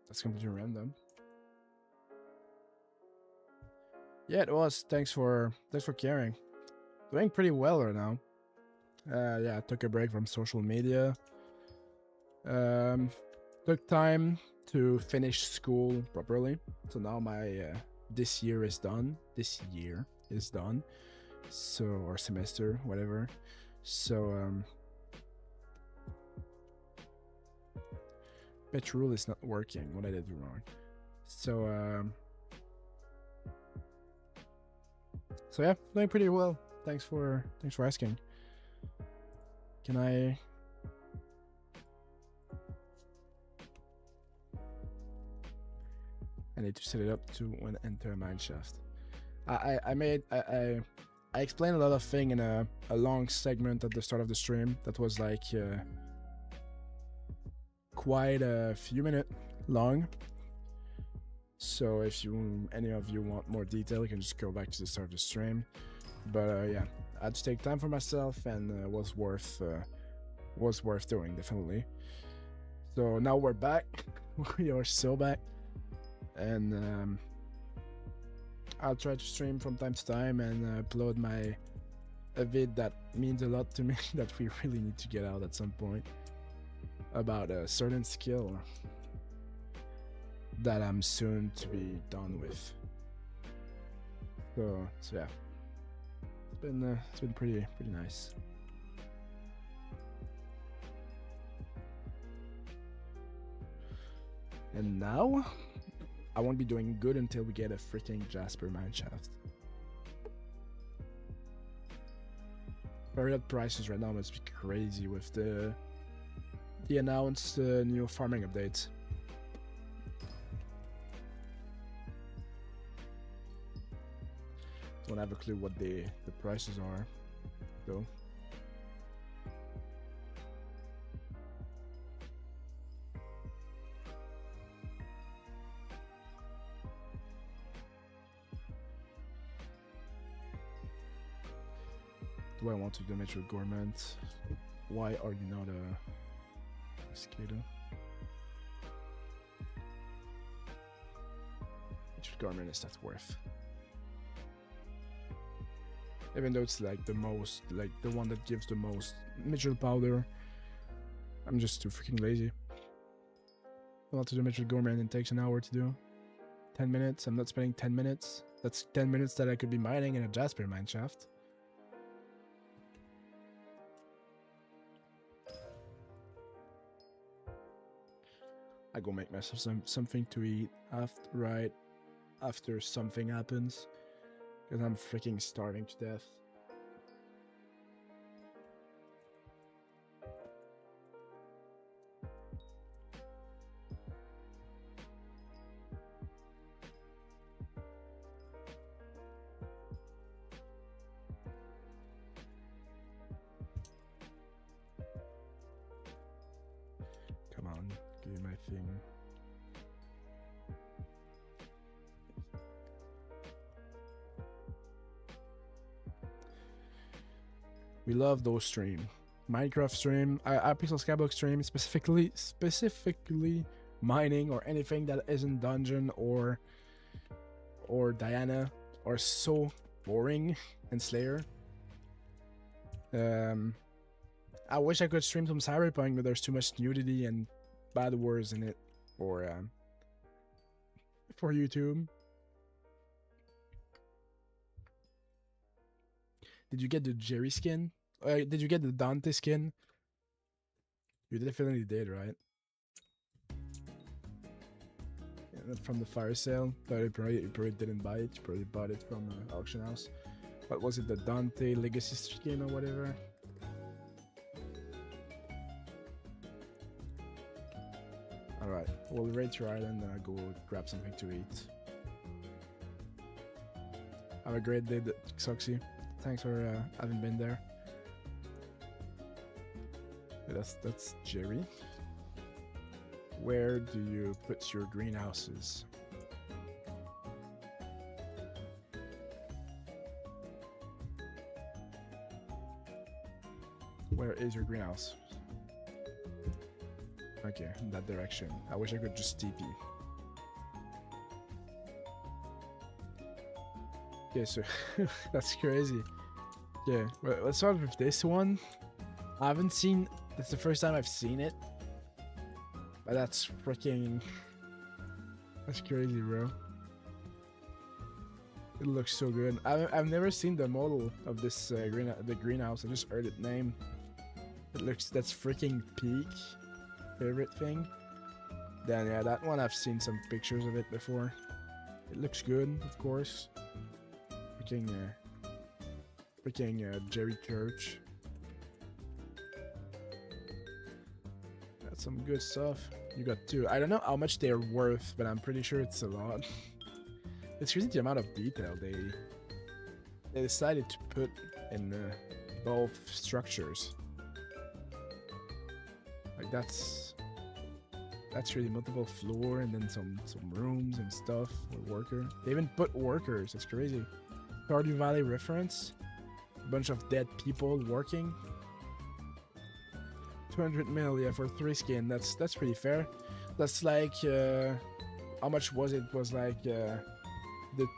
That's completely random. Yeah, it was. Thanks for caring. Doing pretty well right now. Yeah, I took a break from social media. Took time to finish school properly. So now my this year is done. So, or semester, whatever. So Petrol is not working. What I did wrong. So yeah, doing pretty well. Thanks for asking. Can I need to set it up to when enter a mineshaft. I explained a lot of things in a long segment at the start of the stream that was like quite a few minutes long. So if any of you want more detail, you can just go back to the start of the stream. But yeah, I had to take time for myself, and was worth doing, definitely. So now we're back. We are so back, and I'll try to stream from time to time and upload a vid that means a lot to me that we really need to get out at some point about a certain skill that I'm soon to be done with. So yeah, it's been pretty nice. And now I won't be doing good until we get a freaking Jasper mineshaft. Period prices right now must be crazy with the announced new farming updates. Don't have a clue what the prices are, though. Do I want to damage your government? Why are you not a skater? Which government is that worth? Even though it's like the most, like the one that gives the most Mitchell powder, I'm just too freaking lazy. I want to do Mitchell Gorman and it takes an hour to do. 10 minutes, I'm not spending 10 minutes. That's 10 minutes that I could be mining in a Jasper mineshaft. I go make myself something to eat right after something happens. Because I'm freaking starving to death. Come on, give me my thing. We love those stream. Minecraft stream, I Pixel Skyblock stream, specifically mining or anything that isn't dungeon or Diana are so boring, and Slayer. I wish I could stream some Cyberpunk, but there's too much nudity and bad words in it for YouTube. Did you get the Jerry skin? Did you get the Dante skin? You definitely did, right? Yeah, from the fire sale. But you probably didn't buy it. You probably bought it from an auction house. What was it? The Dante Legacy skin or whatever? Alright, we'll raid your island and I'll go grab something to eat. Have a great day, Soxy. Thanks for having been there. That's Jerry. Where do you put your greenhouses? Where is your greenhouse? Okay, in that direction. I wish I could just TP. Okay, so that's crazy. Yeah, well, let's start with this one. I haven't seen. That's the first time I've seen it. But that's freaking. That's crazy, bro. It looks so good. I've never seen the model of this the greenhouse. I just heard it name. It looks. That's freaking peak. Favorite thing. Then yeah, that one I've seen some pictures of it before. It looks good, of course. Freaking Jerry Church. That's some good stuff. You got two. I don't know how much they're worth, but I'm pretty sure it's a lot. It's crazy the amount of detail they decided to put in both structures. Like that's really multiple floor and then some rooms and stuff with worker. They even put workers. It's crazy. Stardew Valley reference. bunch of dead people working. 200 mil, yeah, for 3 skin. That's pretty fair. That's like how much was it? Was like the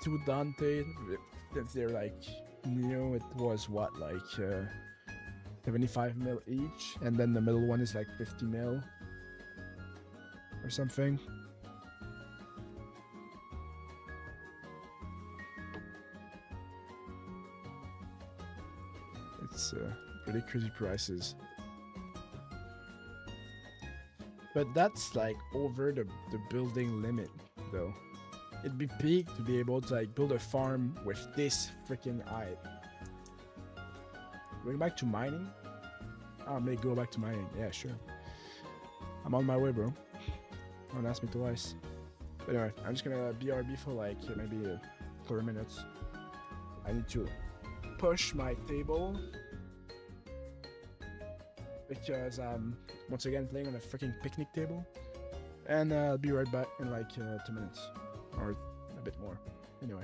2 Dante. If they're like new, it was what, like 75 mil each, and then the middle one is like 50 mil or something. It's pretty crazy prices. But that's like over the building limit, though. It'd be peak to be able to like build a farm with this freaking height. Going back to mining? I may go back to mining. Yeah, sure. I'm on my way, bro. Don't ask me twice. But anyway, I'm just gonna BRB for like maybe 30 minutes. I need to push my table because I'm once again playing on a freaking picnic table, and I'll be right back in like 2 minutes or a bit more. Anyway.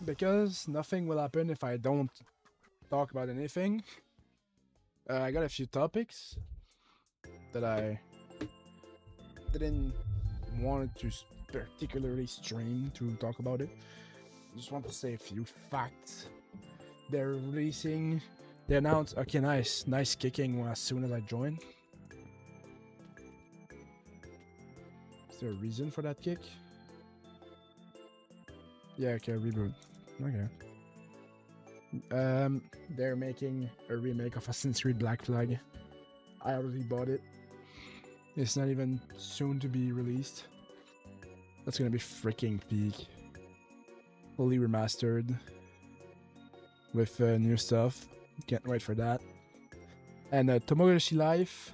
because nothing will happen if I don't talk about anything. I got a few topics that I didn't want to particularly stream to talk about it. I just want to say a few facts. They're releasing. They announced. Okay, nice kicking as soon as I joined. Is there a reason for that kick? Yeah, okay, reboot. Okay. They're making a remake of Assassin's Creed Black Flag. I already bought it. It's not even soon to be released. That's gonna be freaking peak. Fully remastered. With new stuff. Can't wait for that. And Tomodachi Life.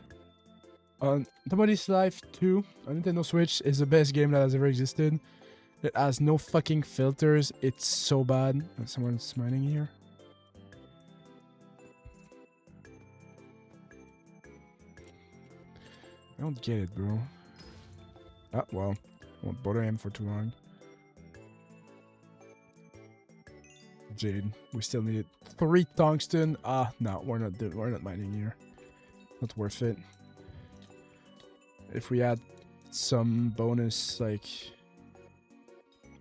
Tomodachi Life 2 on Nintendo Switch is the best game that has ever existed. It has no fucking filters. It's so bad. Someone's smiling here. I don't get it, bro. Ah, well. Won't bother him for too long. Jade. We still need 3 tungsten. Ah, no, we're not mining here. Not worth it. If we had some bonus, like...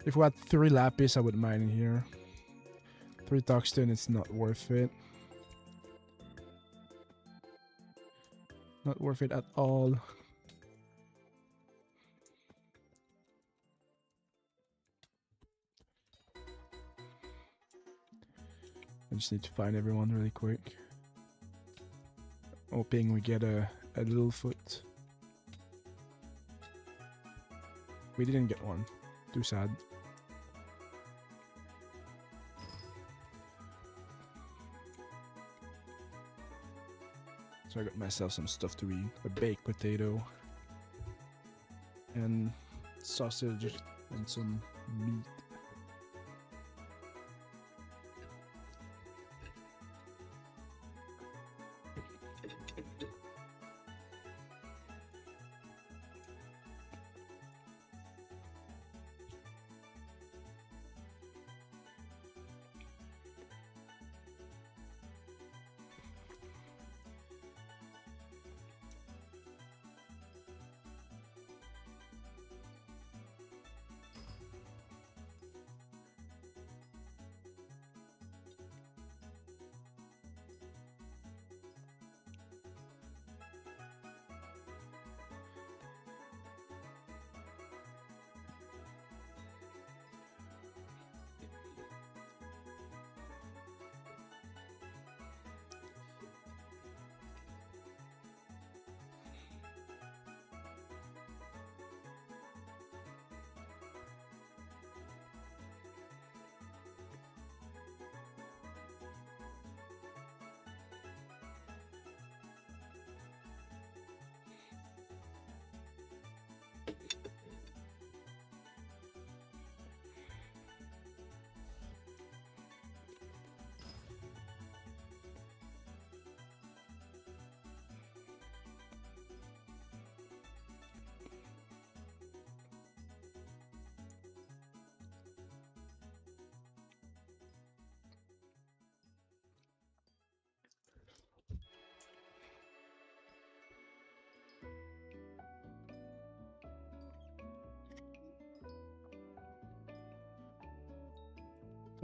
If we had 3 lapis, I would mine in here. 3 tungsten, it's not worth it. Not worth it at all. I just need to find everyone really quick. Hoping we get a little foot. We didn't get one. Too sad. So I got myself some stuff to eat. A baked potato. And sausage and some meat.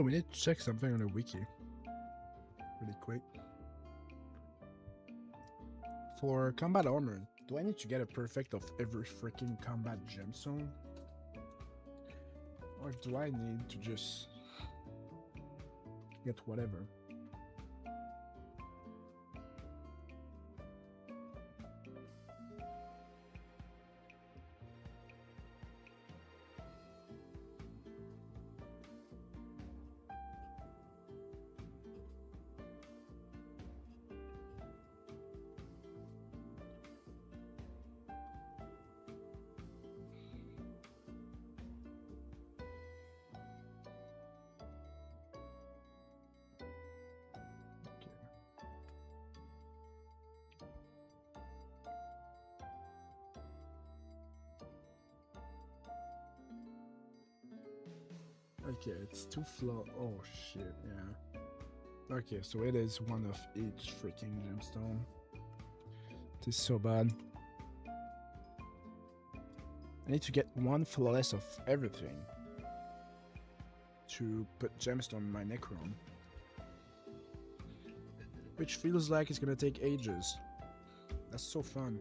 Oh, we need to check something on the wiki. Really quick. For combat armor, do I need to get a perfect of every freaking combat gemstone? Or do I need to just get whatever? Okay, it's two floor. Oh shit, yeah. Okay, so it is one of each freaking gemstone. This is so bad. I need to get one flawless of everything to put gemstone in my Necron. Which feels like it's gonna take ages. That's so fun.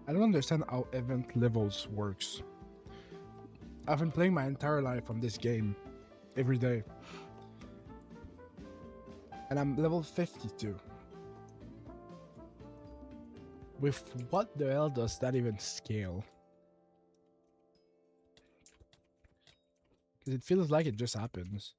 I don't understand how event levels works. I've been playing my entire life on this game, every day. And I'm level 52. With what the hell does that even scale? Because it feels like it just happens.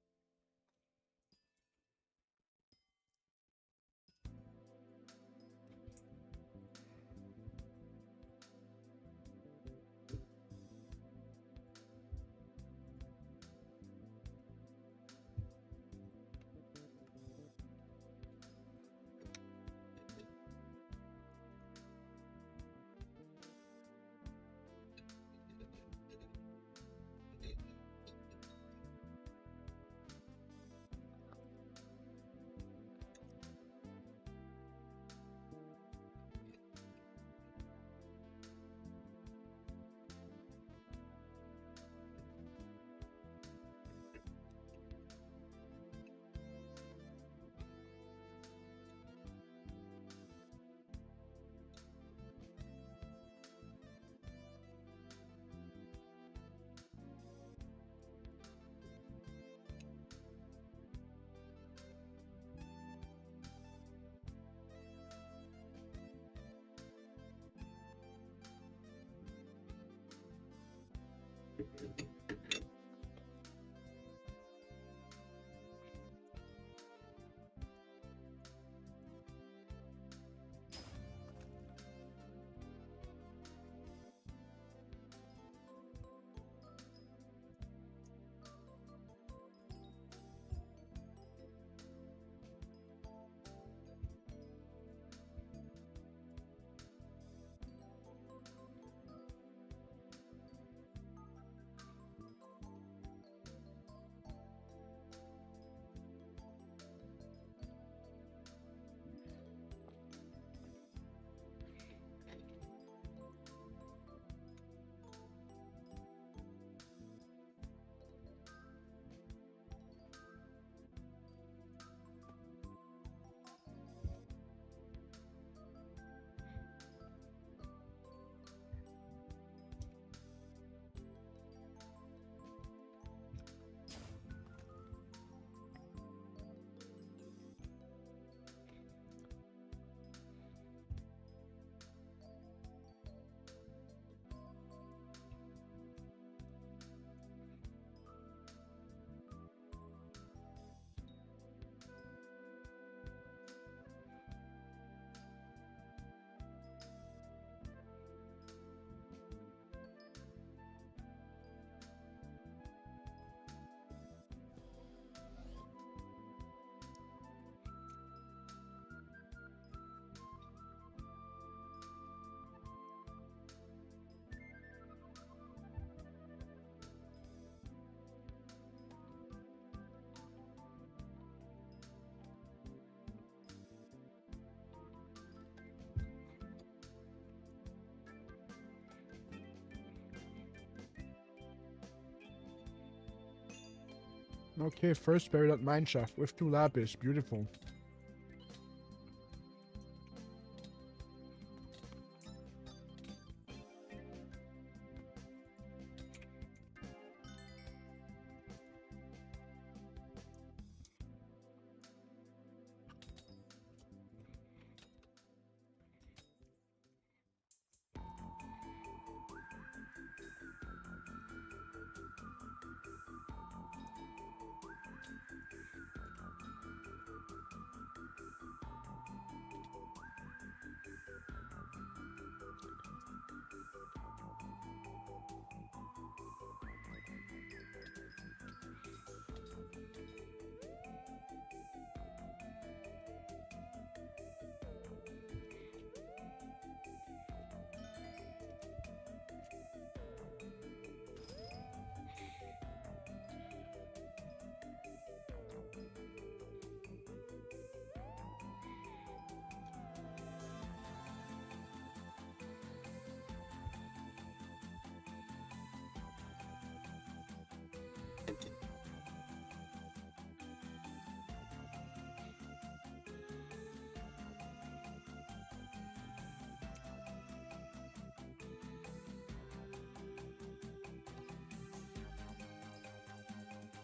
Okay, first peridot mineshaft with 2 lapis. Beautiful.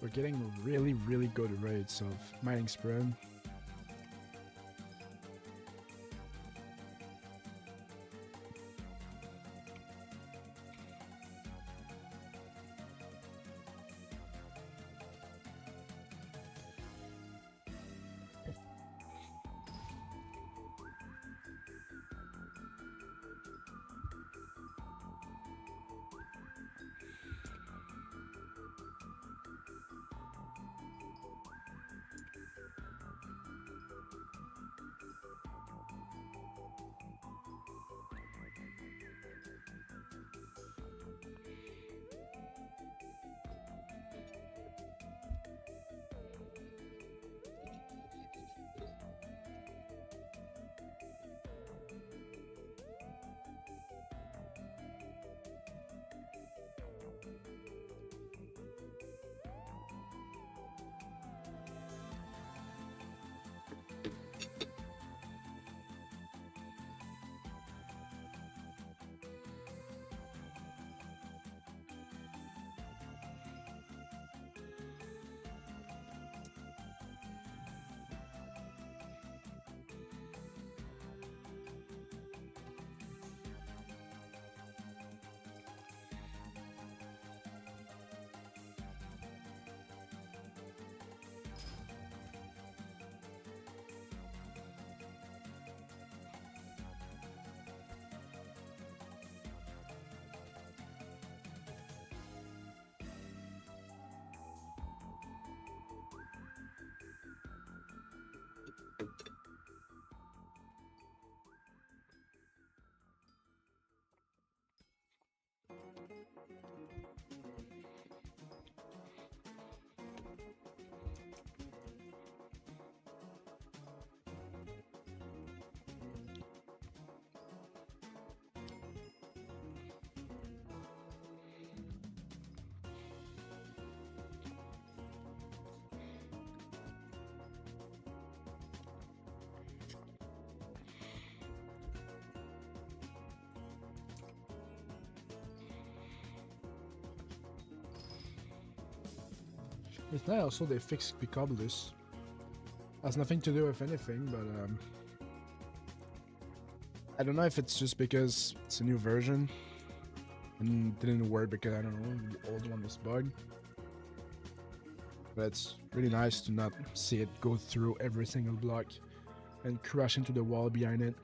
We're getting really, really good rates of mining spread. It's not also they fixed Picobolus. Has nothing to do with anything, but I don't know if it's just because it's a new version and didn't work because I don't know the old one was bugged. But it's really nice to not see it go through every single block and crash into the wall behind it.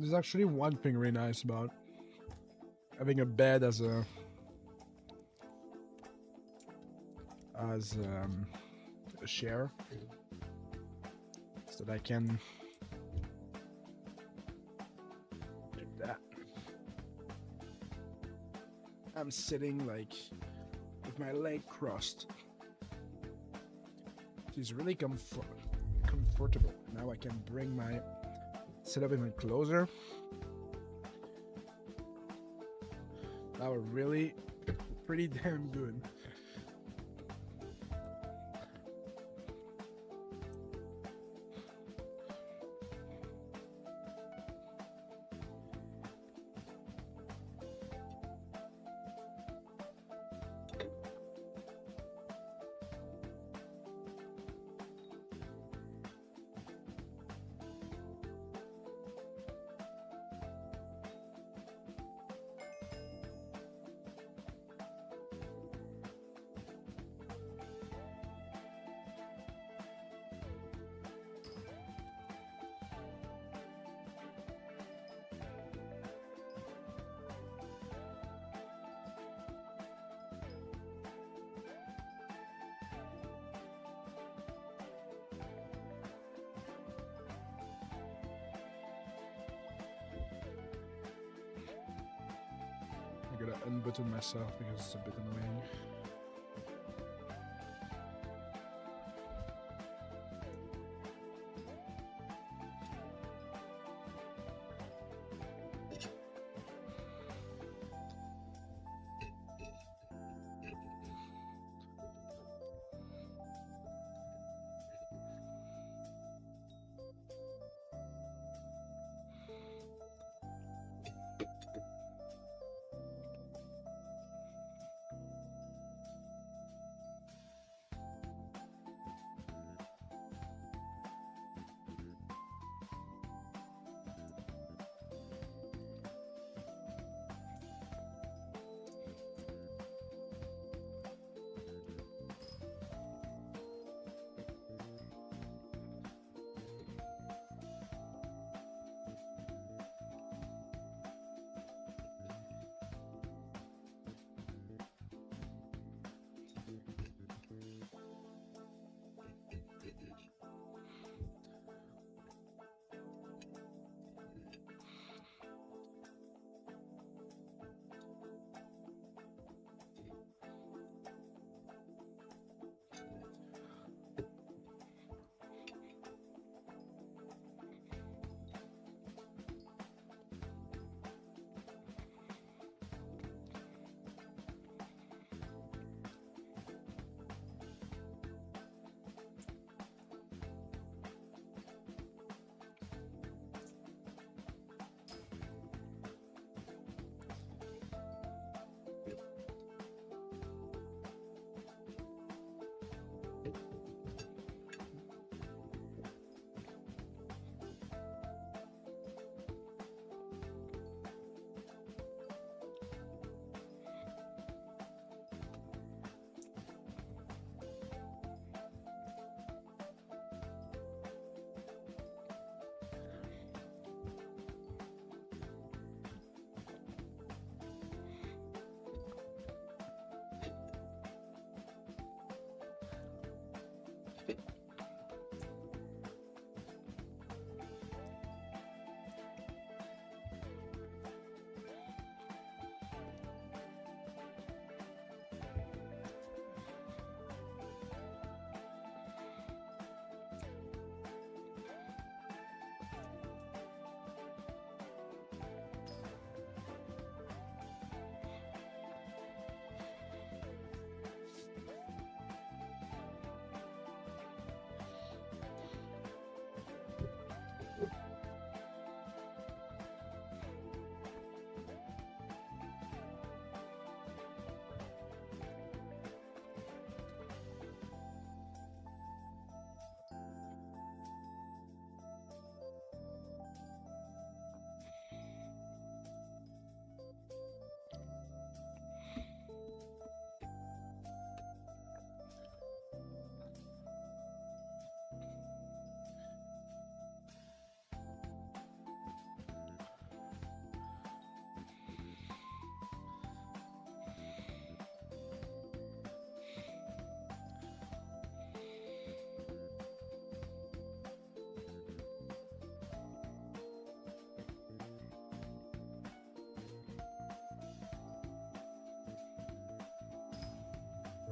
there's actually one thing really nice about having a bed as a chair, so that I can do that. I'm sitting like with my leg crossed. It's really comfortable. Now I can bring my setup even closer. That was really pretty damn good. I gotta unbutton myself because it's a bit annoying.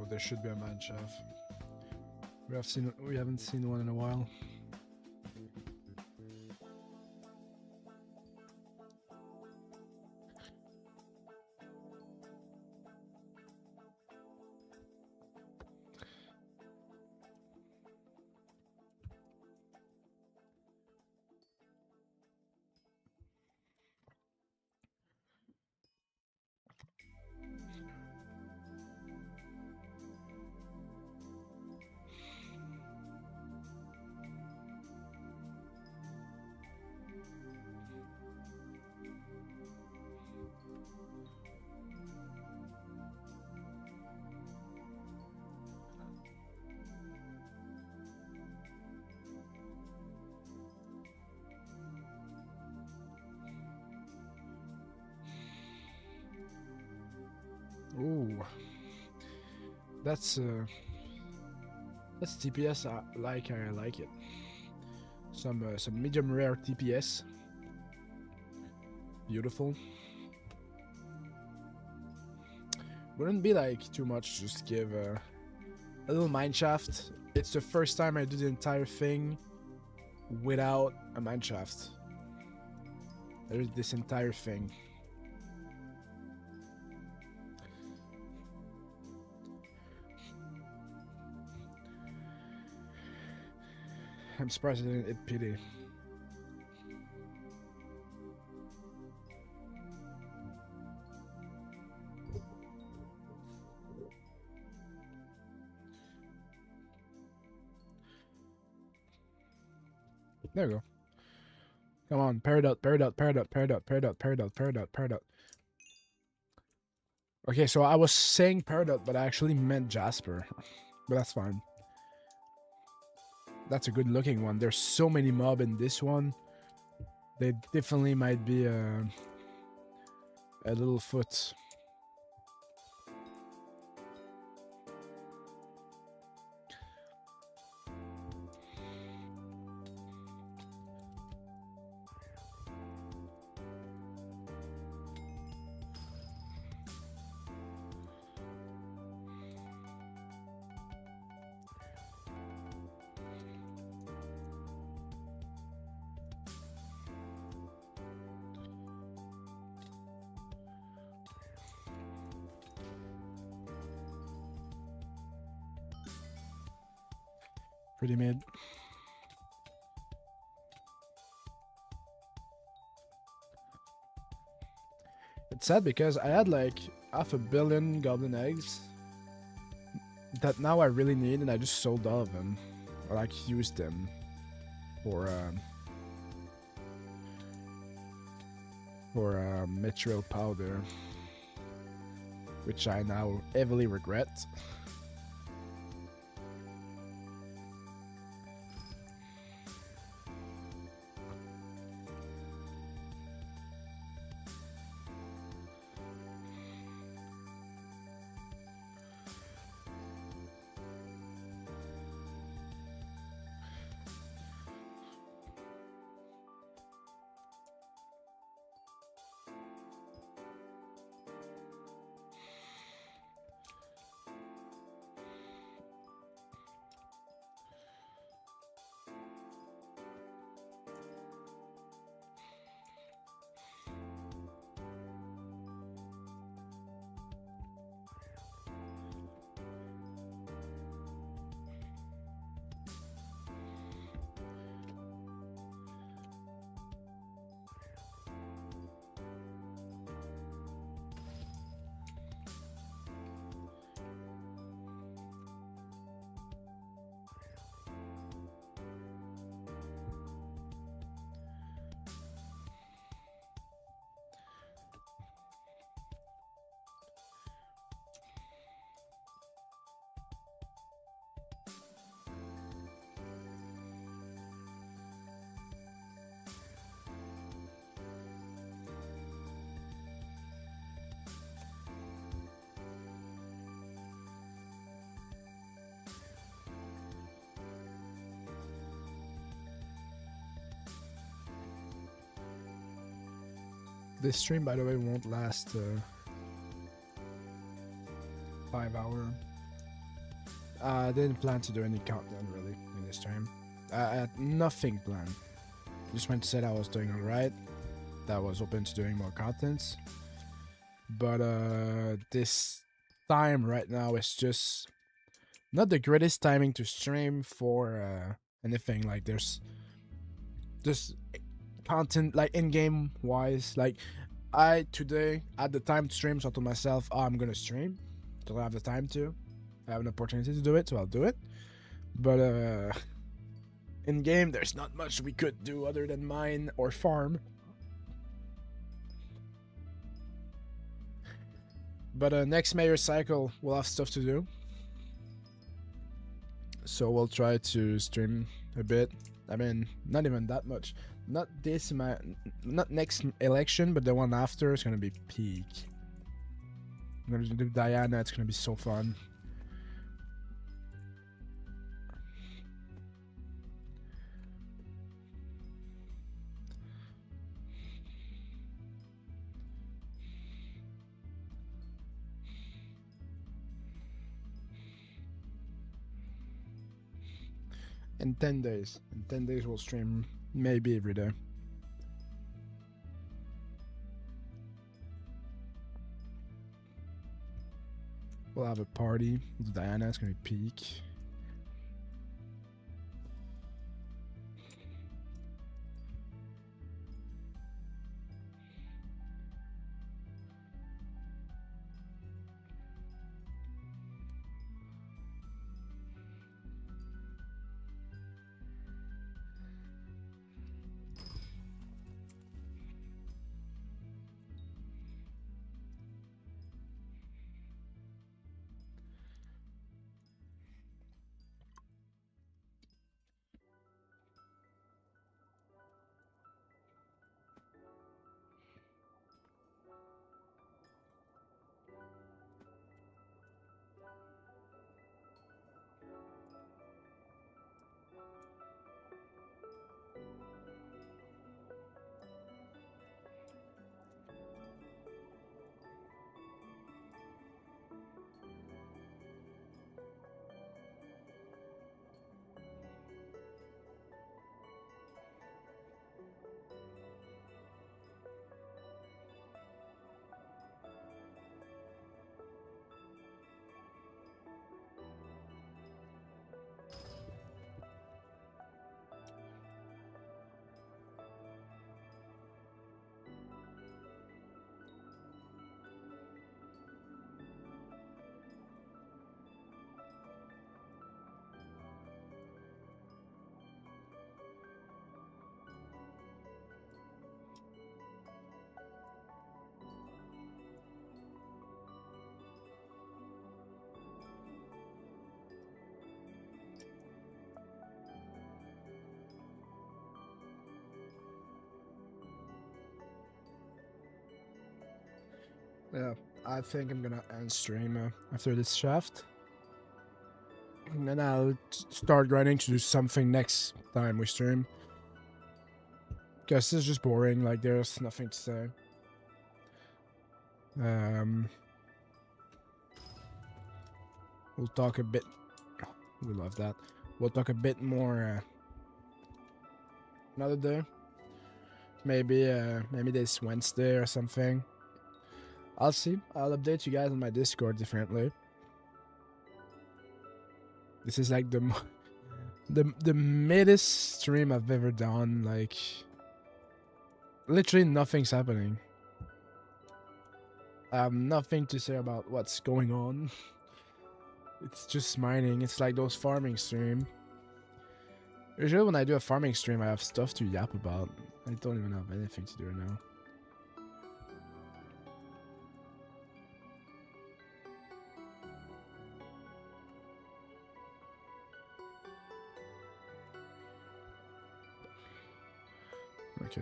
there should be a mine shaft. We haven't seen one in a while. Ooh, that's TPS. I like it. Some medium rare TPS. Beautiful. Wouldn't be like too much to just give a little mineshaft. It's the first time I do the entire thing without a mineshaft. There's this entire thing. I'm surprised I didn't hit pity. There we go. Come on, pair it out, pair it out, pair it out, pair it out, pair it out, pair it out, pair it out, pair it out. Okay, so I was saying Peridot, but I actually meant Jasper. But that's fine. That's a good looking one. There's so many mob in this one. They definitely might be a little foot. Pretty mid. It's sad because I had like 500 million goblin eggs that now I really need, and I just sold all of them. Or like used them for mithril powder, which I now heavily regret. This stream, by the way, won't last 5 hours. I didn't plan to do any content really in this time. I had nothing planned. Just went to say I was doing alright. That I was open to doing more contents. But this time right now is just not the greatest timing to stream for anything. Like there's just content like in-game wise. Like I today at the time to stream, so I told myself, oh, I'm gonna stream. So I have the time to. I have an opportunity to do it, so I'll do it. But in game, there's not much we could do other than mine or farm. But next mayor cycle, we'll have stuff to do. So we'll try to stream a bit. I mean, not even that much. Not this, not next election, but the one after is gonna be peak. I'm gonna do Diana. It's gonna be so fun. In 10 days. In 10 days, we'll stream maybe every day. We'll have a party with Diana. It's gonna be peak. Yeah, I think I'm gonna end stream after this shaft. And then I'll start grinding to do something next time we stream. Because it's just boring, like there's nothing to say. We'll talk a bit. We love that. We'll talk a bit more another day. Maybe this Wednesday or something. I'll see. I'll update you guys on my Discord differently. This is like the middest stream I've ever done. Like, literally nothing's happening. I have nothing to say about what's going on. It's just mining. It's like those farming stream. Usually when I do a farming stream, I have stuff to yap about. I don't even have anything to do right now. Okay.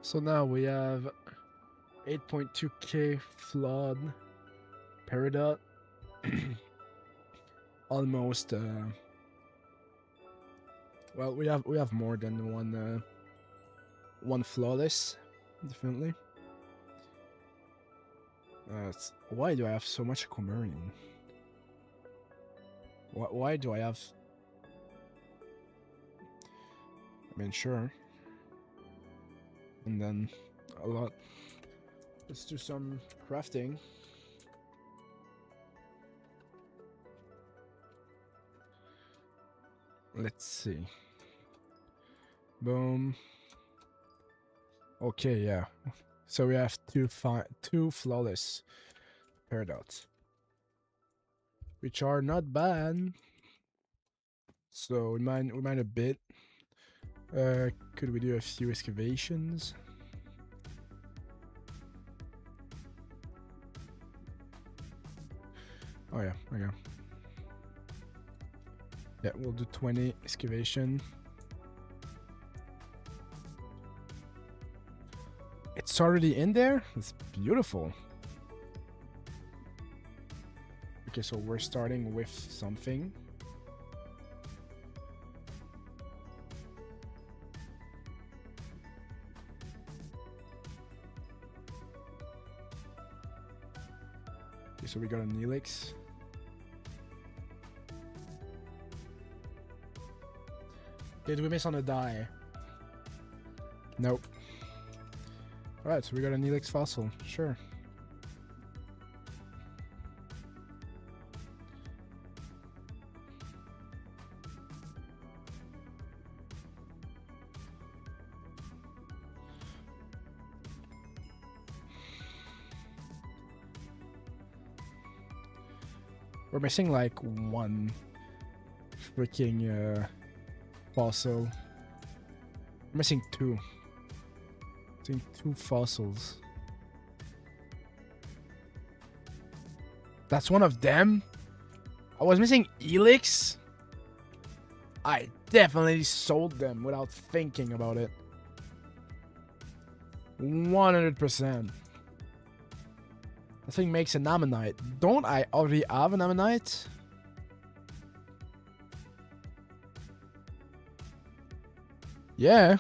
So now we have 8.2k flawed peridot. Almost. Well, we have more than one flawless, definitely. Why do I have so much Aquamarine? Why do I have? I mean, sure. And then a lot. Let's do some crafting. Let's see. Boom. Okay, yeah. So we have two flawless paradox, which are not bad. So we mine a bit. Could we do a few excavations? Oh yeah, okay. Yeah, we'll do 20 excavation. It's already in there? It's beautiful. Okay, so we're starting with something. Okay, so we got a Neelix. Did we miss on a die? Nope. Alright, so we got a Neelix fossil. Sure. We're missing like one freaking fossil. We're missing two. Missing two fossils. That's one of them? I was missing Elix? I definitely sold them without thinking about it. 100%. That thing makes an ammonite. Don't I already have an ammonite? Yeah.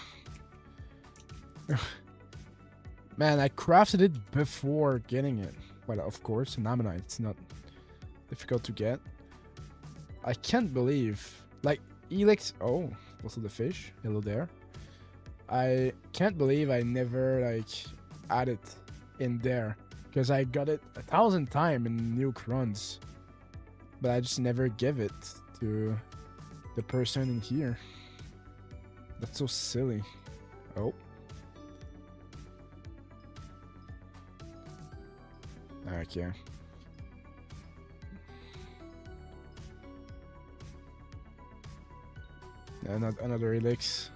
Man, I crafted it before getting it. Well, of course, an ammonite. It's not difficult to get. I can't believe... Like, Elix... Oh, also the fish. Hello there. I can't believe I never, like, add it in there. Because I got it 1,000 times in nuke runs. But I just never give it to the person in here. That's so silly. Oh. Okay. Another Elix.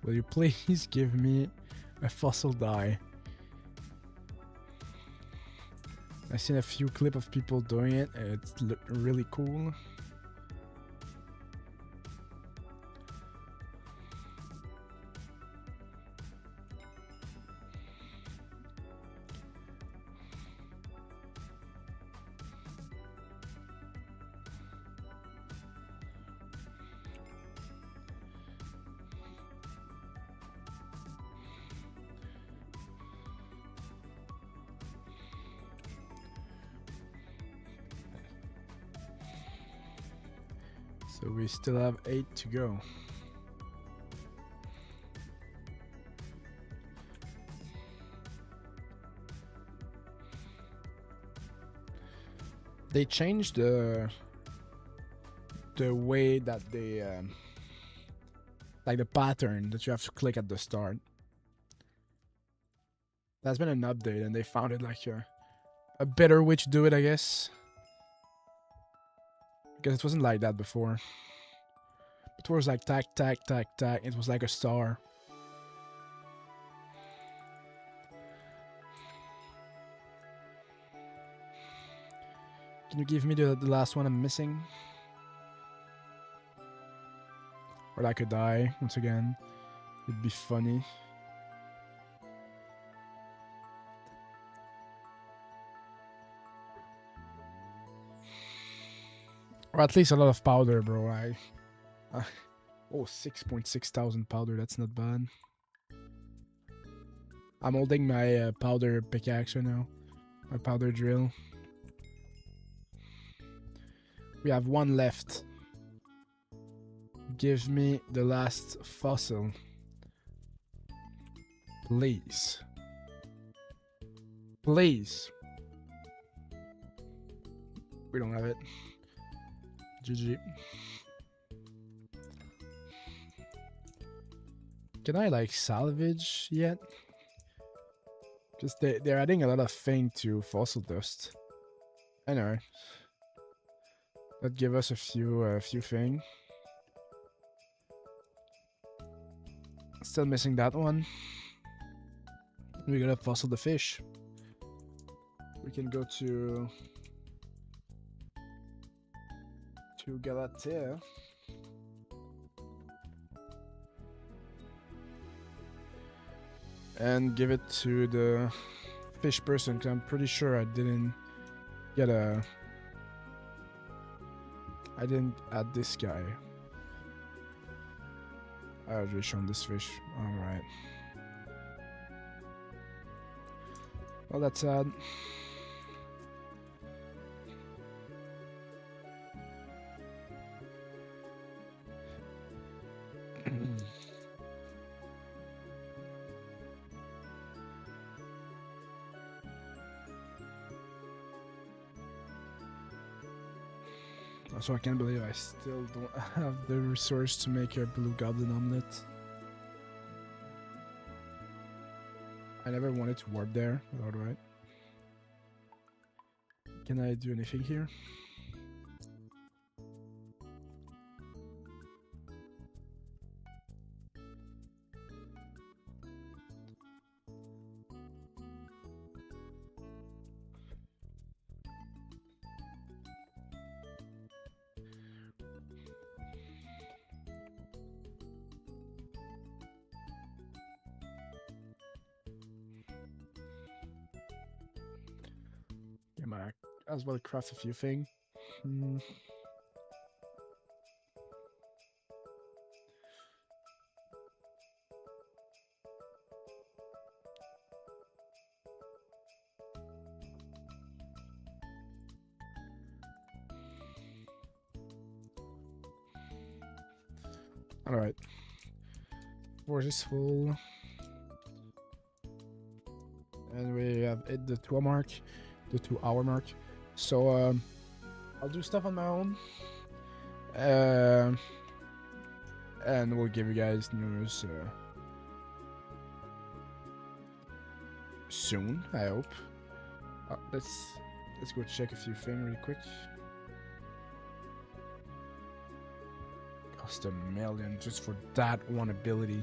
Will you please give me a fossil die? I've seen a few clips of people doing it, and it's really cool. So we still have 8 to go. They changed the way that they like the pattern that you have to click at the start. That's been an update, and they found it like a better way to do it, I guess. Because it wasn't like that before. It was like tack, tack, tack, tack. It was like a star. Can you give me the last one I'm missing? Or I could die once again. It'd be funny. Or at least a lot of powder, bro. Oh, 6.6 thousand powder. That's not bad. I'm holding my powder pickaxe right now. My powder drill. We have one left. Give me the last fossil. Please. Please. We don't have it. GG. Can I like salvage yet? Because they're adding a lot of thing to fossil dust. I know. That give us a few thing. Still missing that one. We gotta fossil the fish. We can go to Galatea. And give it to the fish person, because I'm pretty sure I didn't get a... I didn't add this guy. I already shown this fish. Alright. Well, that's sad. Also, I can't believe I still don't have the resource to make a blue goblin omelet. I never wanted to warp there, but alright. Can I do anything here? Yeah, might as well craft a few things. Alright. Force is full. And we have hit the 2 mark. The 2 hour mark. So I'll do stuff on my own. And we'll give you guys news soon, I hope. Let's go check a few things really quick. Cost $1 million just for that one ability.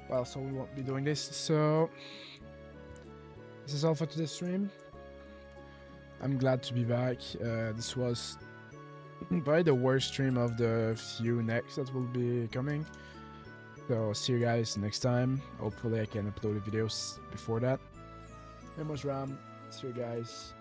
Well, so we won't be doing this. So this is all for today's stream. I'm glad to be back. This was probably the worst stream of the few next that will be coming. So see you guys next time. Hopefully I can upload the videos before that. I'm Ram. See you guys.